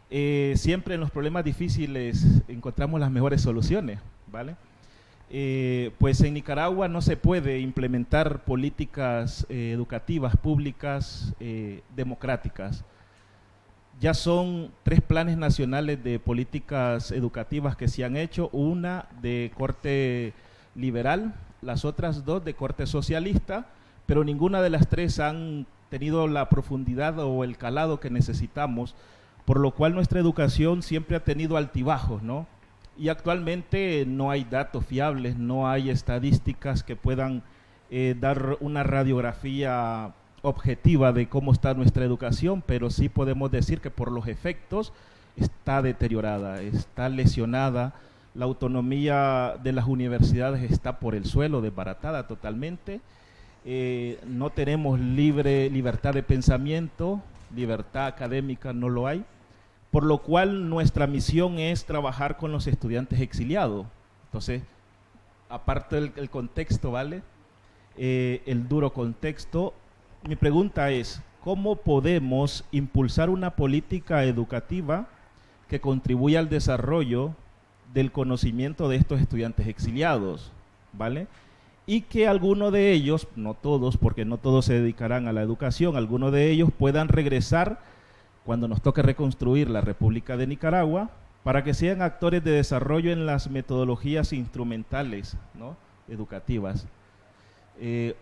siempre en los problemas difíciles encontramos las mejores soluciones, ¿vale? Pues en Nicaragua no se puede implementar políticas educativas públicas democráticas. Ya son 3 planes nacionales de políticas educativas que se han hecho, una de corte liberal, las otras 2 de corte socialista, pero ninguna de las 3 han tenido la profundidad o el calado que necesitamos, por lo cual nuestra educación siempre ha tenido altibajos, ¿no? Y actualmente no hay datos fiables, no hay estadísticas que puedan dar una radiografía objetiva de cómo está nuestra educación, pero sí podemos decir que por los efectos está deteriorada, está lesionada, la autonomía de las universidades está por el suelo, desbaratada totalmente, no tenemos libertad de pensamiento, libertad académica no lo hay. Por lo cual nuestra misión es trabajar con los estudiantes exiliados. Entonces, aparte del contexto, ¿vale? El duro contexto, mi pregunta es, ¿cómo podemos impulsar una política educativa que contribuya al desarrollo del conocimiento de estos estudiantes exiliados, ¿vale? Y que algunos de ellos, no todos, porque no todos se dedicarán a la educación, algunos de ellos puedan regresar cuando nos toque reconstruir la República de Nicaragua, para que sean actores de desarrollo en las metodologías instrumentales, ¿no? Educativas,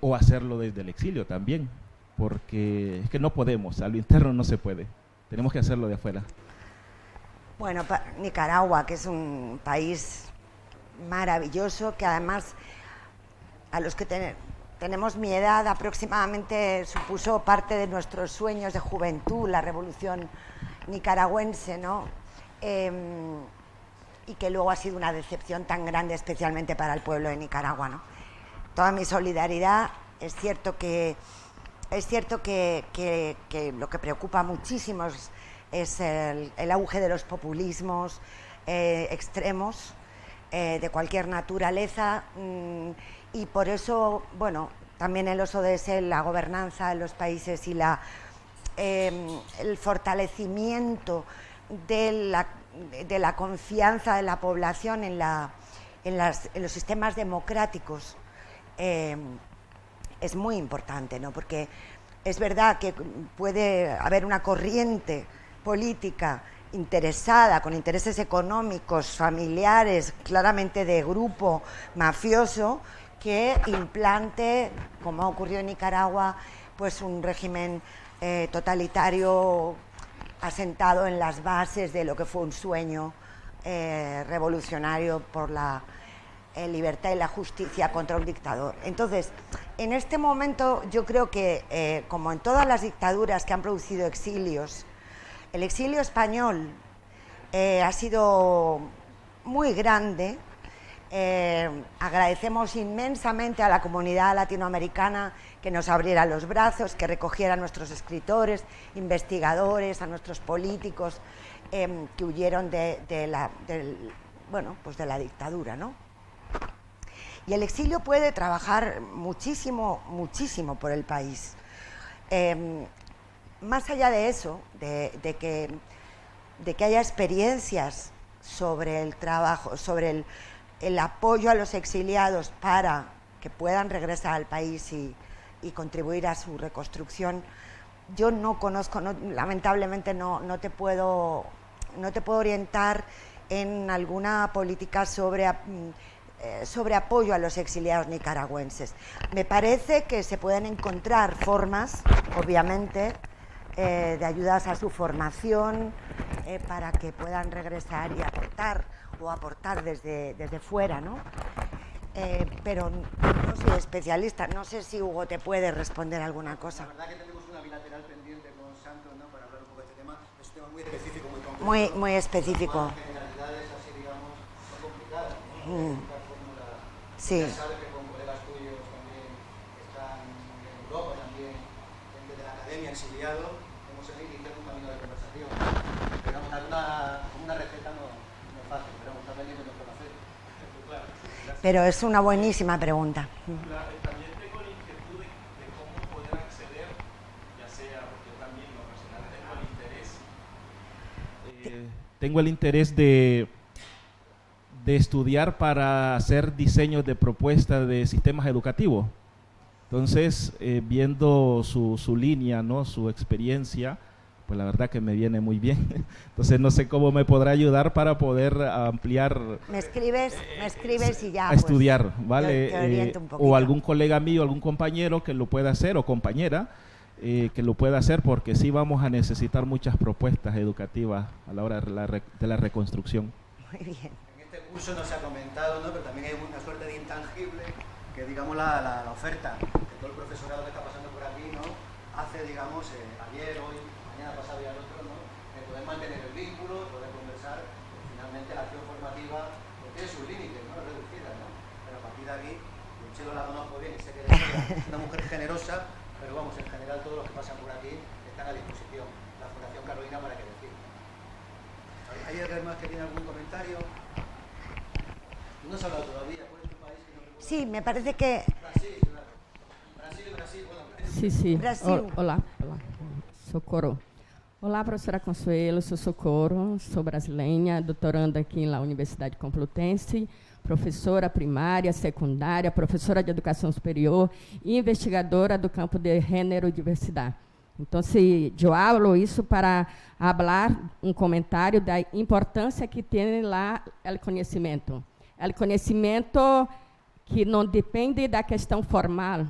o hacerlo desde el exilio también, porque es que no podemos, a lo interno no se puede, tenemos que hacerlo de afuera. Bueno, Nicaragua, que es un país maravilloso, que además a los que tenemos mi edad aproximadamente supuso parte de nuestros sueños de juventud, la revolución nicaragüense, ¿no? Y que luego ha sido una decepción tan grande, especialmente para el pueblo de Nicaragua, ¿no? Toda mi solidaridad. Es cierto que lo que preocupa muchísimo es el auge de los populismos extremos de cualquier naturaleza, y por eso, bueno, también el ODS, la gobernanza en los países y el fortalecimiento de la confianza de la población en los sistemas democráticos es muy importante, ¿no? Porque es verdad que puede haber una corriente política interesada, con intereses económicos, familiares, claramente de grupo mafioso, que implante, como ha ocurrido en Nicaragua, pues un régimen totalitario asentado en las bases de lo que fue un sueño revolucionario por la libertad y la justicia contra un dictador. Entonces, en este momento yo creo que, como en todas las dictaduras que han producido exilios, el exilio español ha sido muy grande. Agradecemos inmensamente a la comunidad latinoamericana que nos abriera los brazos, que recogiera a nuestros escritores, investigadores, a nuestros políticos que huyeron de la dictadura, ¿no? Y el exilio puede trabajar muchísimo, muchísimo por el país. Más allá de eso, de que haya experiencias sobre el trabajo, sobre el apoyo a los exiliados para que puedan regresar al país y contribuir a su reconstrucción, yo no conozco, lamentablemente no te puedo orientar en alguna política sobre apoyo a los exiliados nicaragüenses. Me parece que se pueden encontrar formas, obviamente, de ayudas a su formación para que puedan regresar y aportar desde fuera, ¿no? Pero no soy especialista, no sé si Hugo te puede responder alguna cosa. La verdad que tenemos una bilateral pendiente con Santos, ¿no?, para hablar un poco de este tema. Es un tema muy específico, muy concreto. Muy específico. Las generalidades así, digamos, son complicadas, ¿no? Sí. Ya sabes que con colegas tuyos también que están en Europa, también gente de la academia, exiliados, hemos iniciado un camino de conversación. Pero una receta no es fácil, pero está aprendiendo nuestro café. Claro. Pero es una buenísima pregunta. También tengo la inquietud de cómo poder acceder, ya sea porque yo también lo personal tengo el interés de estudiar para hacer diseños de propuestas de sistemas educativos. Entonces, viendo su línea, ¿no?, su experiencia, pues la verdad que me viene muy bien. Entonces, no sé cómo me podrá ayudar para poder ampliar. Me escribes y ya. A estudiar, ¿vale? Te oriento un poquito. O algún colega mío, algún compañero que lo pueda hacer, o compañera, que lo pueda hacer, porque sí vamos a necesitar muchas propuestas educativas a la hora de la reconstrucción. Muy bien. Este curso no se ha comentado, ¿no?, pero también hay una suerte de intangible que, digamos, la oferta que todo el profesorado que está pasando por aquí, ¿no?, hace, digamos, ayer, hoy, mañana pasado y al otro, ¿no?, de poder mantener el vínculo, poder conversar. Finalmente la acción formativa pues tiene sus límites, ¿no?, reducidas, ¿no?, pero a partir de aquí, yo Chelo la conozco bien y sé que es una mujer generosa, pero vamos, en general todos los que pasan por aquí están a disposición. La Fundación Carolina, para que decir. ¿Hay alguien más que tiene algún comentario? No has hablado todavía. ¿Cuál es tu país? Sí, me parece que... Brasil, bueno. Sí. Brasil. Olá. Socorro. Olá, professora Consuelo, sou Socorro, sou brasileira, doutoranda aqui na Universidade Complutense, professora primária, secundária, professora de educação superior e investigadora do campo de gênero e diversidade. Então, eu hablo isso para falar um comentário da importância que tem lá o conhecimento. O conhecimento que não depende da questão formal.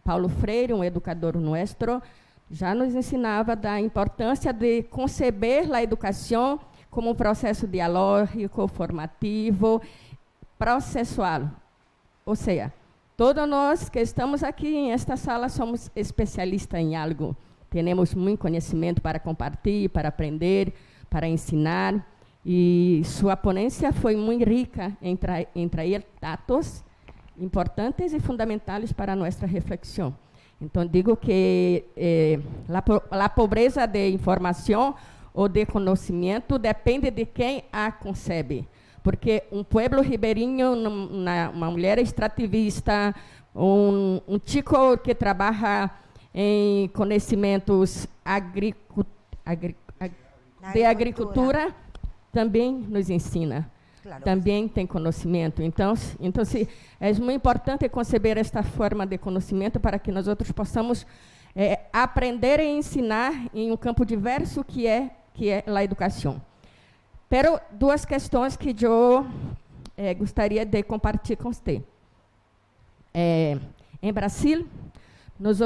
Paulo Freire, um educador nosso, já nos ensinava da importância de conceber a educação como um processo dialógico, formativo, processual. Ou seja, todos nós que estamos aqui nesta sala somos especialistas em algo. Temos muito conhecimento para compartilhar, para aprender, para ensinar. E sua ponência foi muito rica em trazer dados importantes e fundamentais para nossa reflexão. Então, digo que a pobreza de informação ou de conhecimento depende de quem a concebe. Porque um pueblo ribeirinho, uma mulher extrativista, um chico que trabalha em conhecimentos de agricultura, também nos ensina. Claro. Também tem conhecimento. Então, é muito importante conceber esta forma de conhecimento para que nós outros possamos aprender e ensinar em um campo diverso que que é a educação. Pero duas questões que eu gostaria de compartilhar com você. Em Brasil, nós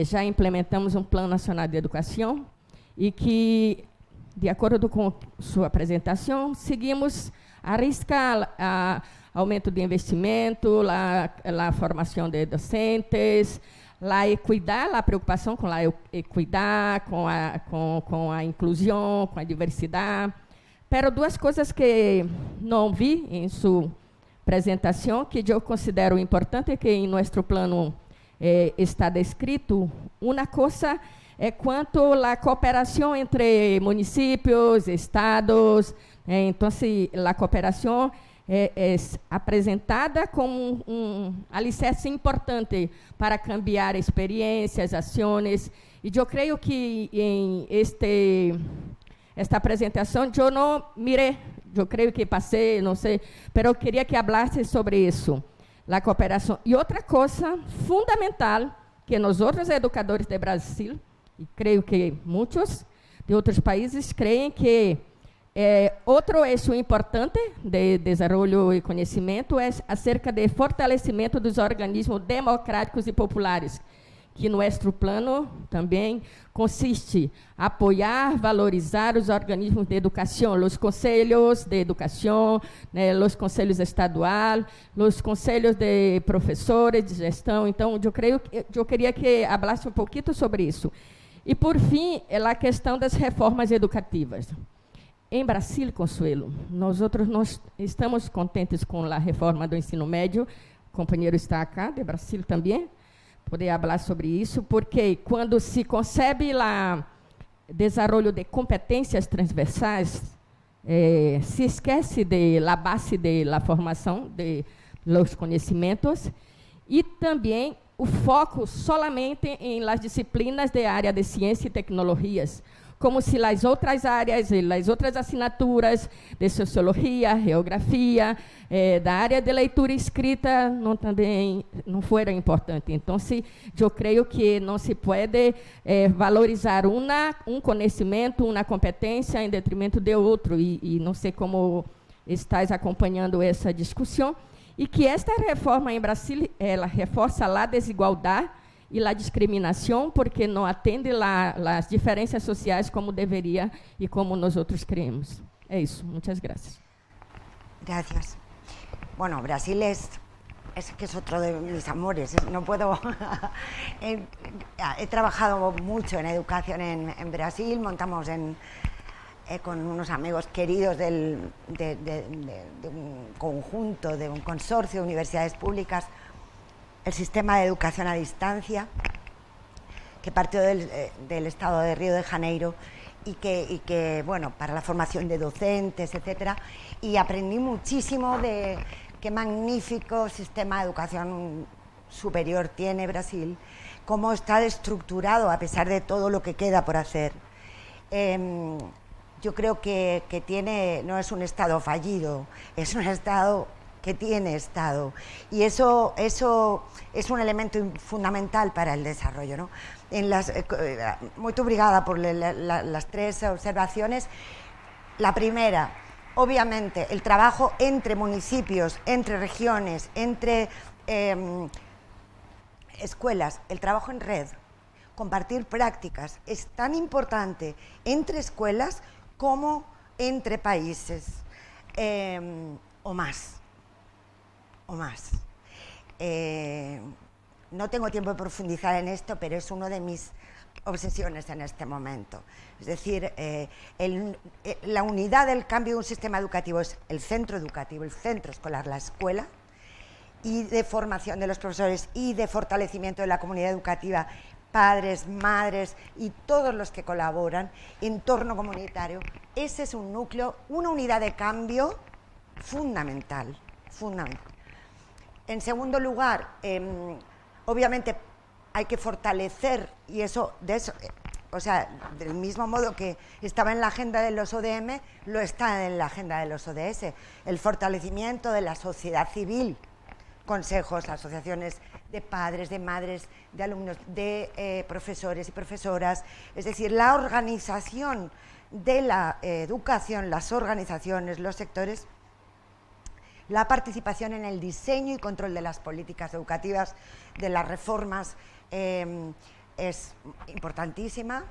já implementamos um Plano Nacional de Educação e que, de acordo com sua apresentação, seguimos a risca aumento de investimento, a formação de docentes, a equidade, a preocupação com a equidade, com a inclusão, com a diversidade. Pero duas coisas que não vi em sua apresentação, que eu considero importante, que em nosso plano está descrito. Uma coisa é quanto à cooperação entre municípios, estados. Então, a cooperação é apresentada como um alicerce importante para cambiar experiências, ações. E eu creio que em esta apresentação eu não mirei, eu creio que passei, não sei, mas eu queria que falasse sobre isso, a cooperação. E outra coisa fundamental, que nós outros educadores de Brasil, e creio que muitos de outros países creem que outro eixo importante de desenvolvimento e conhecimento é acerca do fortalecimento dos organismos democráticos e populares, que nosso plano também consiste em apoiar, valorizar os organismos de educação, os conselhos de educação, os conselhos estaduais, os conselhos de professores de gestão. Então, eu queria que falasse um pouquinho sobre isso. E, por fim, a questão das reformas educativas. Em Brasil, Consuelo, nós estamos contentes com a reforma do ensino médio. O companheiro está acá, de Brasil também, poder falar sobre isso, porque quando se concebe o desenvolvimento de competências transversais, se esquece da base da formação de los conhecimentos e também o foco solamente em las disciplinas de área de ciência e tecnologias, como se as outras áreas, as outras assinaturas de sociologia, geografia, da área de leitura e escrita, também não foram importantes. Então, eu creio que não se pode valorizar um conhecimento, uma competência em detrimento de outro, e não sei como estás acompanhando essa discussão, e que esta reforma em Brasil, ela reforça a desigualdade e a discriminação, porque não atende as diferenças sociais como deveria e como nós outros creemos. É isso. Muchas gracias. Gracias. Bueno, Brasil es que es otro de mis amores. No puedo. He trabajado mucho en educación en Brasil. Montamos con unos amigos queridos de un conjunto, de un consorcio de universidades públicas, el sistema de educación a distancia, que partió del estado de Río de Janeiro y que, bueno, para la formación de docentes, etcétera, y aprendí muchísimo de qué magnífico sistema de educación superior tiene Brasil, cómo está estructurado a pesar de todo lo que queda por hacer. Yo creo que no es un estado fallido, es un estado que tiene Estado, y eso es un elemento fundamental para el desarrollo, ¿no? Muy obrigada por las tres observaciones. La primera, obviamente, el trabajo entre municipios, entre regiones, entre escuelas, el trabajo en red, compartir prácticas, es tan importante entre escuelas como entre países, o más. No tengo tiempo de profundizar en esto, pero es una de mis obsesiones en este momento. Es decir, la unidad del cambio de un sistema educativo es el centro educativo, el centro escolar, la escuela, y de formación de los profesores y de fortalecimiento de la comunidad educativa, padres, madres y todos los que colaboran, entorno comunitario. Ese es un núcleo, una unidad de cambio fundamental. En segundo lugar, obviamente hay que fortalecer, y o sea, del mismo modo que estaba en la agenda de los ODM, lo está en la agenda de los ODS, el fortalecimiento de la sociedad civil, consejos, asociaciones de padres, de madres, de alumnos, de profesores y profesoras, es decir, la organización de la educación, las organizaciones, los sectores, la participación en el diseño y control de las políticas educativas, de las reformas, es importantísima.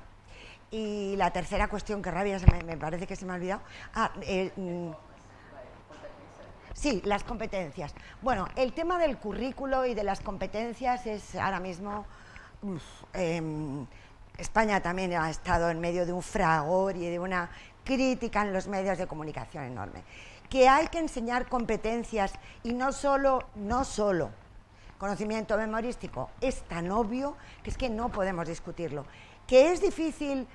Y la tercera cuestión, que rabia, me parece que se me ha olvidado. Sí, las competencias. Bueno, el tema del currículo y de las competencias es ahora mismo... España también ha estado en medio de un fragor y de una crítica en los medios de comunicación enorme. Que hay que enseñar competencias y no solo conocimiento memorístico, es tan obvio que es que no podemos discutirlo. Que es difícil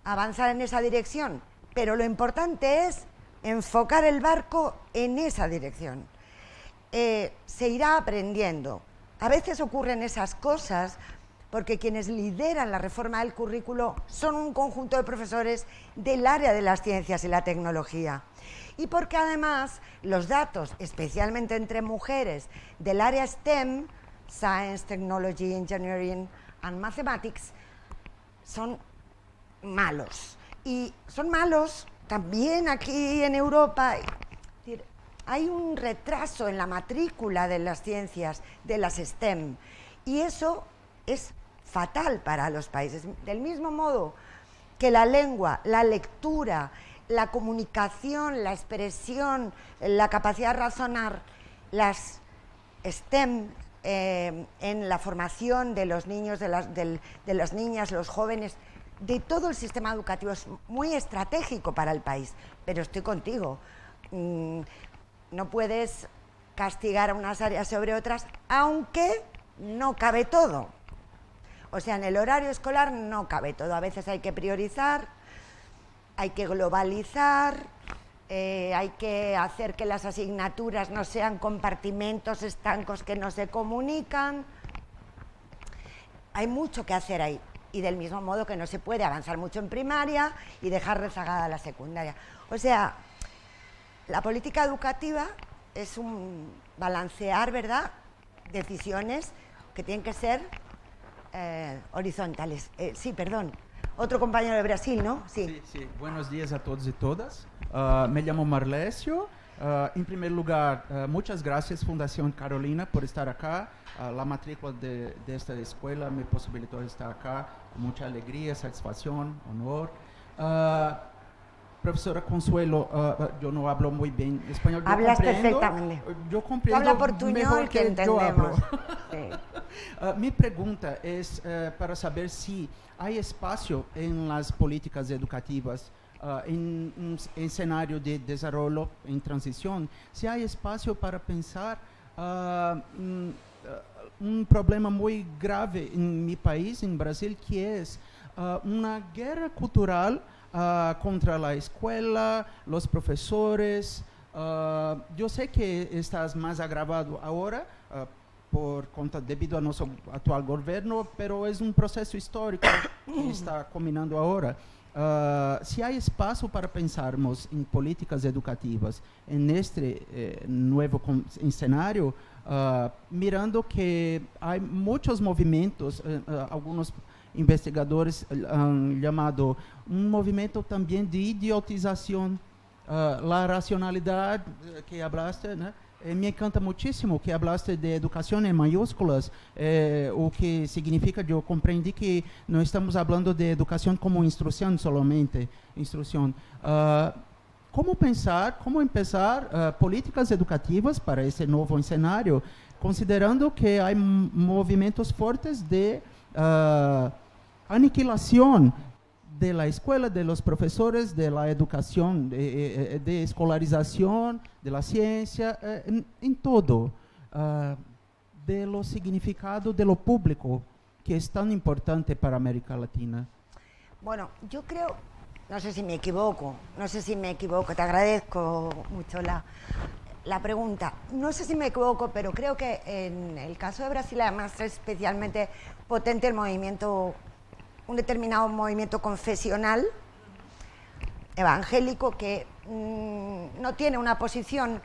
avanzar en esa dirección, pero lo importante es enfocar el barco en esa dirección. Se irá aprendiendo. A veces ocurren esas cosas porque quienes lideran la reforma del currículo son un conjunto de profesores del área de las ciencias y la tecnología. Y porque además los datos, especialmente entre mujeres, del área STEM, Science, Technology, Engineering and Mathematics, son malos. Y son malos también aquí en Europa. Hay un retraso en la matrícula de las ciencias, de las STEM, y eso es fatal para los países. Del mismo modo que la lengua, la lectura, la comunicación, la expresión, la capacidad de razonar, las STEM en la formación de los niños, de las niñas, los jóvenes, de todo el sistema educativo es muy estratégico para el país. Pero estoy contigo. No puedes castigar a unas áreas sobre otras, aunque no cabe todo. O sea, en el horario escolar no cabe todo. A veces hay que priorizar, hay que globalizar, hay que hacer que las asignaturas no sean compartimentos estancos que no se comunican. Hay mucho que hacer ahí. Y del mismo modo que no se puede avanzar mucho en primaria y dejar rezagada la secundaria. O sea, la política educativa es un balancear, ¿verdad?, decisiones que tienen que ser horizontales. Sí, perdón. Otro compañero de Brasil, ¿no? Sí. Sí. Buenos días a todos y todas. Me llamo Marlesio. En primer lugar, muchas gracias Fundación Carolina por estar acá. La matrícula de esta escuela me posibilitó estar acá con mucha alegría, satisfacción, honor. Profesora Consuelo, yo no hablo muy bien español. Hablas perfectamente. Yo comprendo habla portuñol mejor que entendemos. Sí. Mi pregunta es para saber si hay espacio en las políticas educativas, en un escenario de desarrollo en transición, si hay espacio para pensar un problema muy grave en mi país, en Brasil, que es una guerra cultural contra la escuela, los profesores. Yo sé que estás más agravado ahora debido a nuestro actual gobierno, pero es un proceso histórico que está combinando ahora. Si hay espacio para pensarmos en políticas educativas en este nuevo escenario, mirando que hay muchos movimientos, algunos investigadores han llamado un movimiento también de idiotización, la racionalidad que hablaste, ¿no? Me encanta muchísimo que hablaste de educación en mayúsculas, o que significa, yo comprendí que no estamos hablando de educación como instrucción solamente, instrucción. ¿Cómo empezar políticas educativas para ese nuevo escenario, considerando que hay movimientos fuertes de aniquilación de la escuela, de los profesores, de la educación, de escolarización, de la ciencia, en todo, de lo significado de lo público, que es tan importante para América Latina? Bueno, yo creo, no sé si me equivoco, te agradezco mucho la pregunta. No sé si me equivoco, pero creo que en el caso de Brasil, además, es especialmente potente el movimiento, un determinado movimiento confesional evangélico que no tiene una posición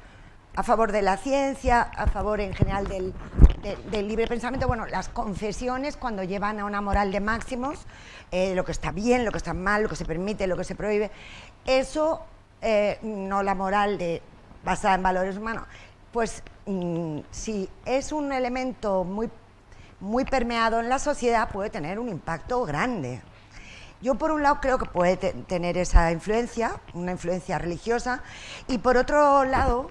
a favor de la ciencia, a favor en general del libre pensamiento, bueno, las confesiones cuando llevan a una moral de máximos, lo que está bien, lo que está mal, lo que se permite, lo que se prohíbe, eso, no la moral basada en valores humanos, pues si es un elemento muy permeado en la sociedad, puede tener un impacto grande. Yo, por un lado, creo que puede tener esa influencia, una influencia religiosa, y por otro lado,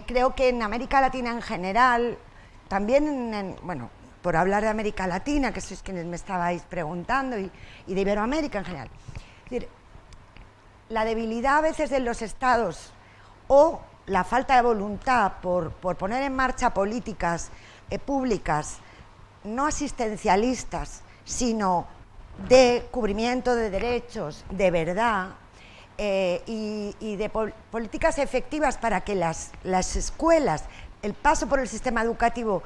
creo que en América Latina en general, también, bueno, por hablar de América Latina, que sois quienes me estabais preguntando, y de Iberoamérica en general, es decir, la debilidad a veces de los estados o la falta de voluntad por poner en marcha políticas públicas no asistencialistas, sino de cubrimiento de derechos, de verdad, y de políticas efectivas para que las escuelas, el paso por el sistema educativo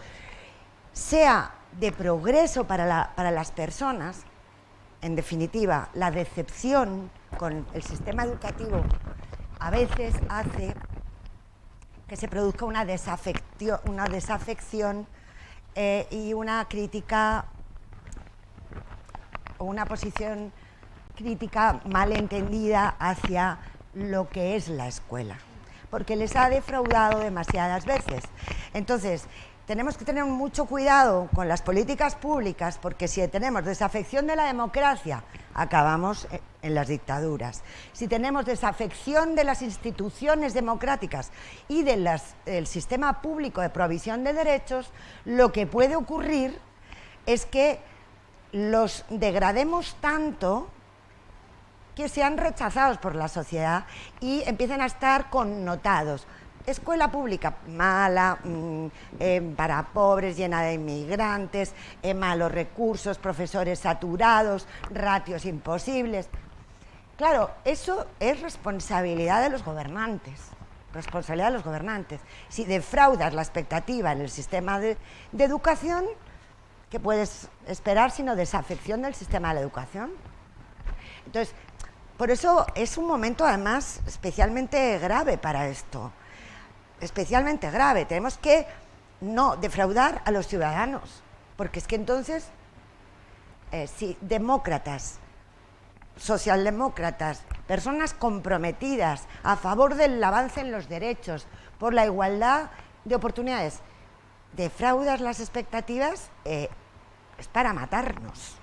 sea de progreso para las personas. En definitiva, la decepción con el sistema educativo a veces hace que se produzca una desafección y una crítica o una posición crítica malentendida hacia lo que es la escuela, porque les ha defraudado demasiadas veces. Entonces, tenemos que tener mucho cuidado con las políticas públicas, porque si tenemos desafección de la democracia, acabamos en las dictaduras. Si tenemos desafección de las instituciones democráticas y del sistema público de provisión de derechos, lo que puede ocurrir es que los degrademos tanto que sean rechazados por la sociedad y empiecen a estar connotados. Escuela pública mala, para pobres, llena de inmigrantes, malos recursos, profesores saturados, ratios imposibles. Claro, eso es responsabilidad de los gobernantes. Responsabilidad de los gobernantes. Si defraudas la expectativa en el sistema de educación, ¿qué puedes esperar sino desafección del sistema de la educación? Entonces, por eso es un momento además especialmente grave para esto. Especialmente grave. Tenemos que no defraudar a los ciudadanos, porque es que entonces, si demócratas, socialdemócratas, personas comprometidas a favor del avance en los derechos, por la igualdad de oportunidades, defraudas las expectativas, es para matarnos.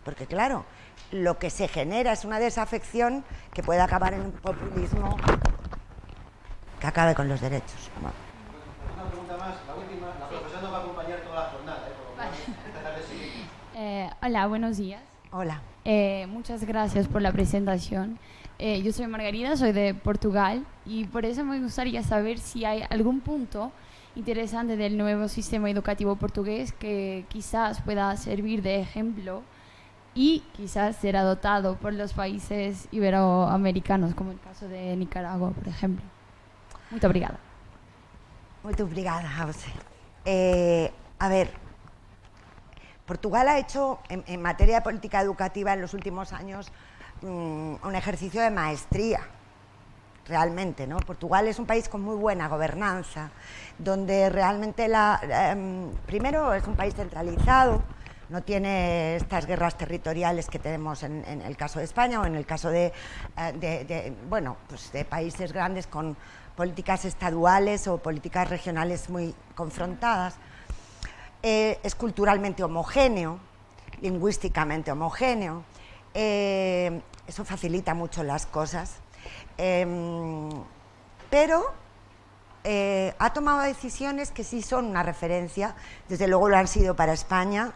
Porque claro, lo que se genera es una desafección que puede acabar en un populismo que acabe con los derechos. Bueno. Una pregunta más, la última. La profesora nos va a acompañar toda la jornada. Hola, buenos días. Hola. Muchas gracias por la presentación. Yo soy Margarida, soy de Portugal y por eso me gustaría saber si hay algún punto interesante del nuevo sistema educativo portugués que quizás pueda servir de ejemplo y quizás ser adoptado por los países iberoamericanos, como el caso de Nicaragua, por ejemplo. Muito obrigada. Muito obrigada, José. A ver, Portugal ha hecho, en materia de política educativa en los últimos años, un ejercicio de maestría, realmente, ¿no? Portugal es un país con muy buena gobernanza, donde realmente primero es un país centralizado, no tiene estas guerras territoriales que tenemos en el caso de España o en el caso de países grandes con políticas estaduales o políticas regionales muy confrontadas. Es culturalmente homogéneo, lingüísticamente homogéneo, eso facilita mucho las cosas, pero ha tomado decisiones que sí son una referencia, desde luego lo han sido para España,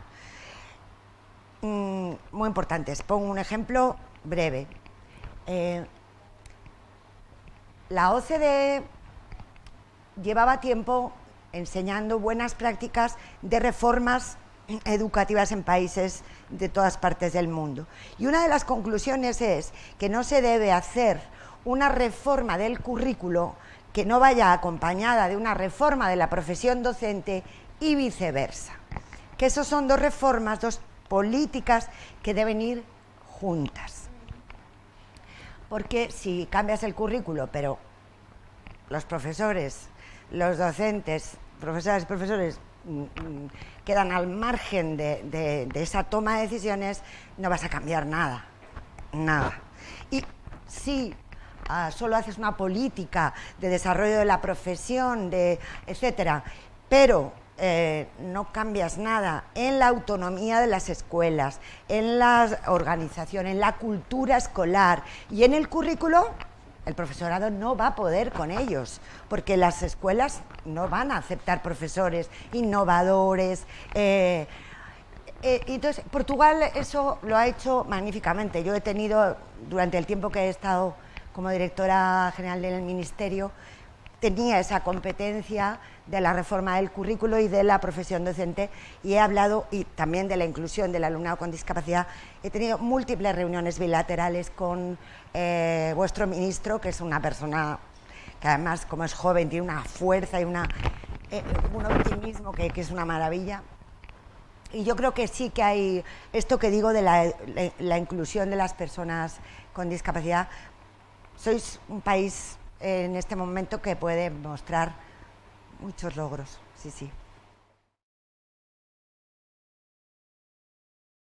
muy importantes. Pongo un ejemplo breve. La OCDE llevaba tiempo enseñando buenas prácticas de reformas educativas en países de todas partes del mundo. Y una de las conclusiones es que no se debe hacer una reforma del currículo que no vaya acompañada de una reforma de la profesión docente y viceversa. Que esos son dos reformas, dos políticas que deben ir juntas. Porque si cambias el currículo, pero los profesores, los docentes, profesoras y profesores quedan al margen de esa toma de decisiones, no vas a cambiar nada, nada. Y si solo haces una política de desarrollo de la profesión, etcétera, pero no cambias nada en la autonomía de las escuelas, en la organización, en la cultura escolar y en el currículo, el profesorado no va a poder con ellos, porque las escuelas no van a aceptar profesores innovadores. Entonces, Portugal eso lo ha hecho magníficamente. Yo he tenido, durante el tiempo que he estado como directora general del Ministerio, tenía esa competencia de la reforma del currículo y de la profesión docente, y he hablado, y también de la inclusión del alumnado con discapacidad. He tenido múltiples reuniones bilaterales con vuestro ministro, que es una persona que además, como es joven, tiene una fuerza y un optimismo que es una maravilla. Y yo creo que sí que hay esto que digo de la inclusión de las personas con discapacidad. Sois un país en este momento que puede mostrar muchos logros, sí, sí.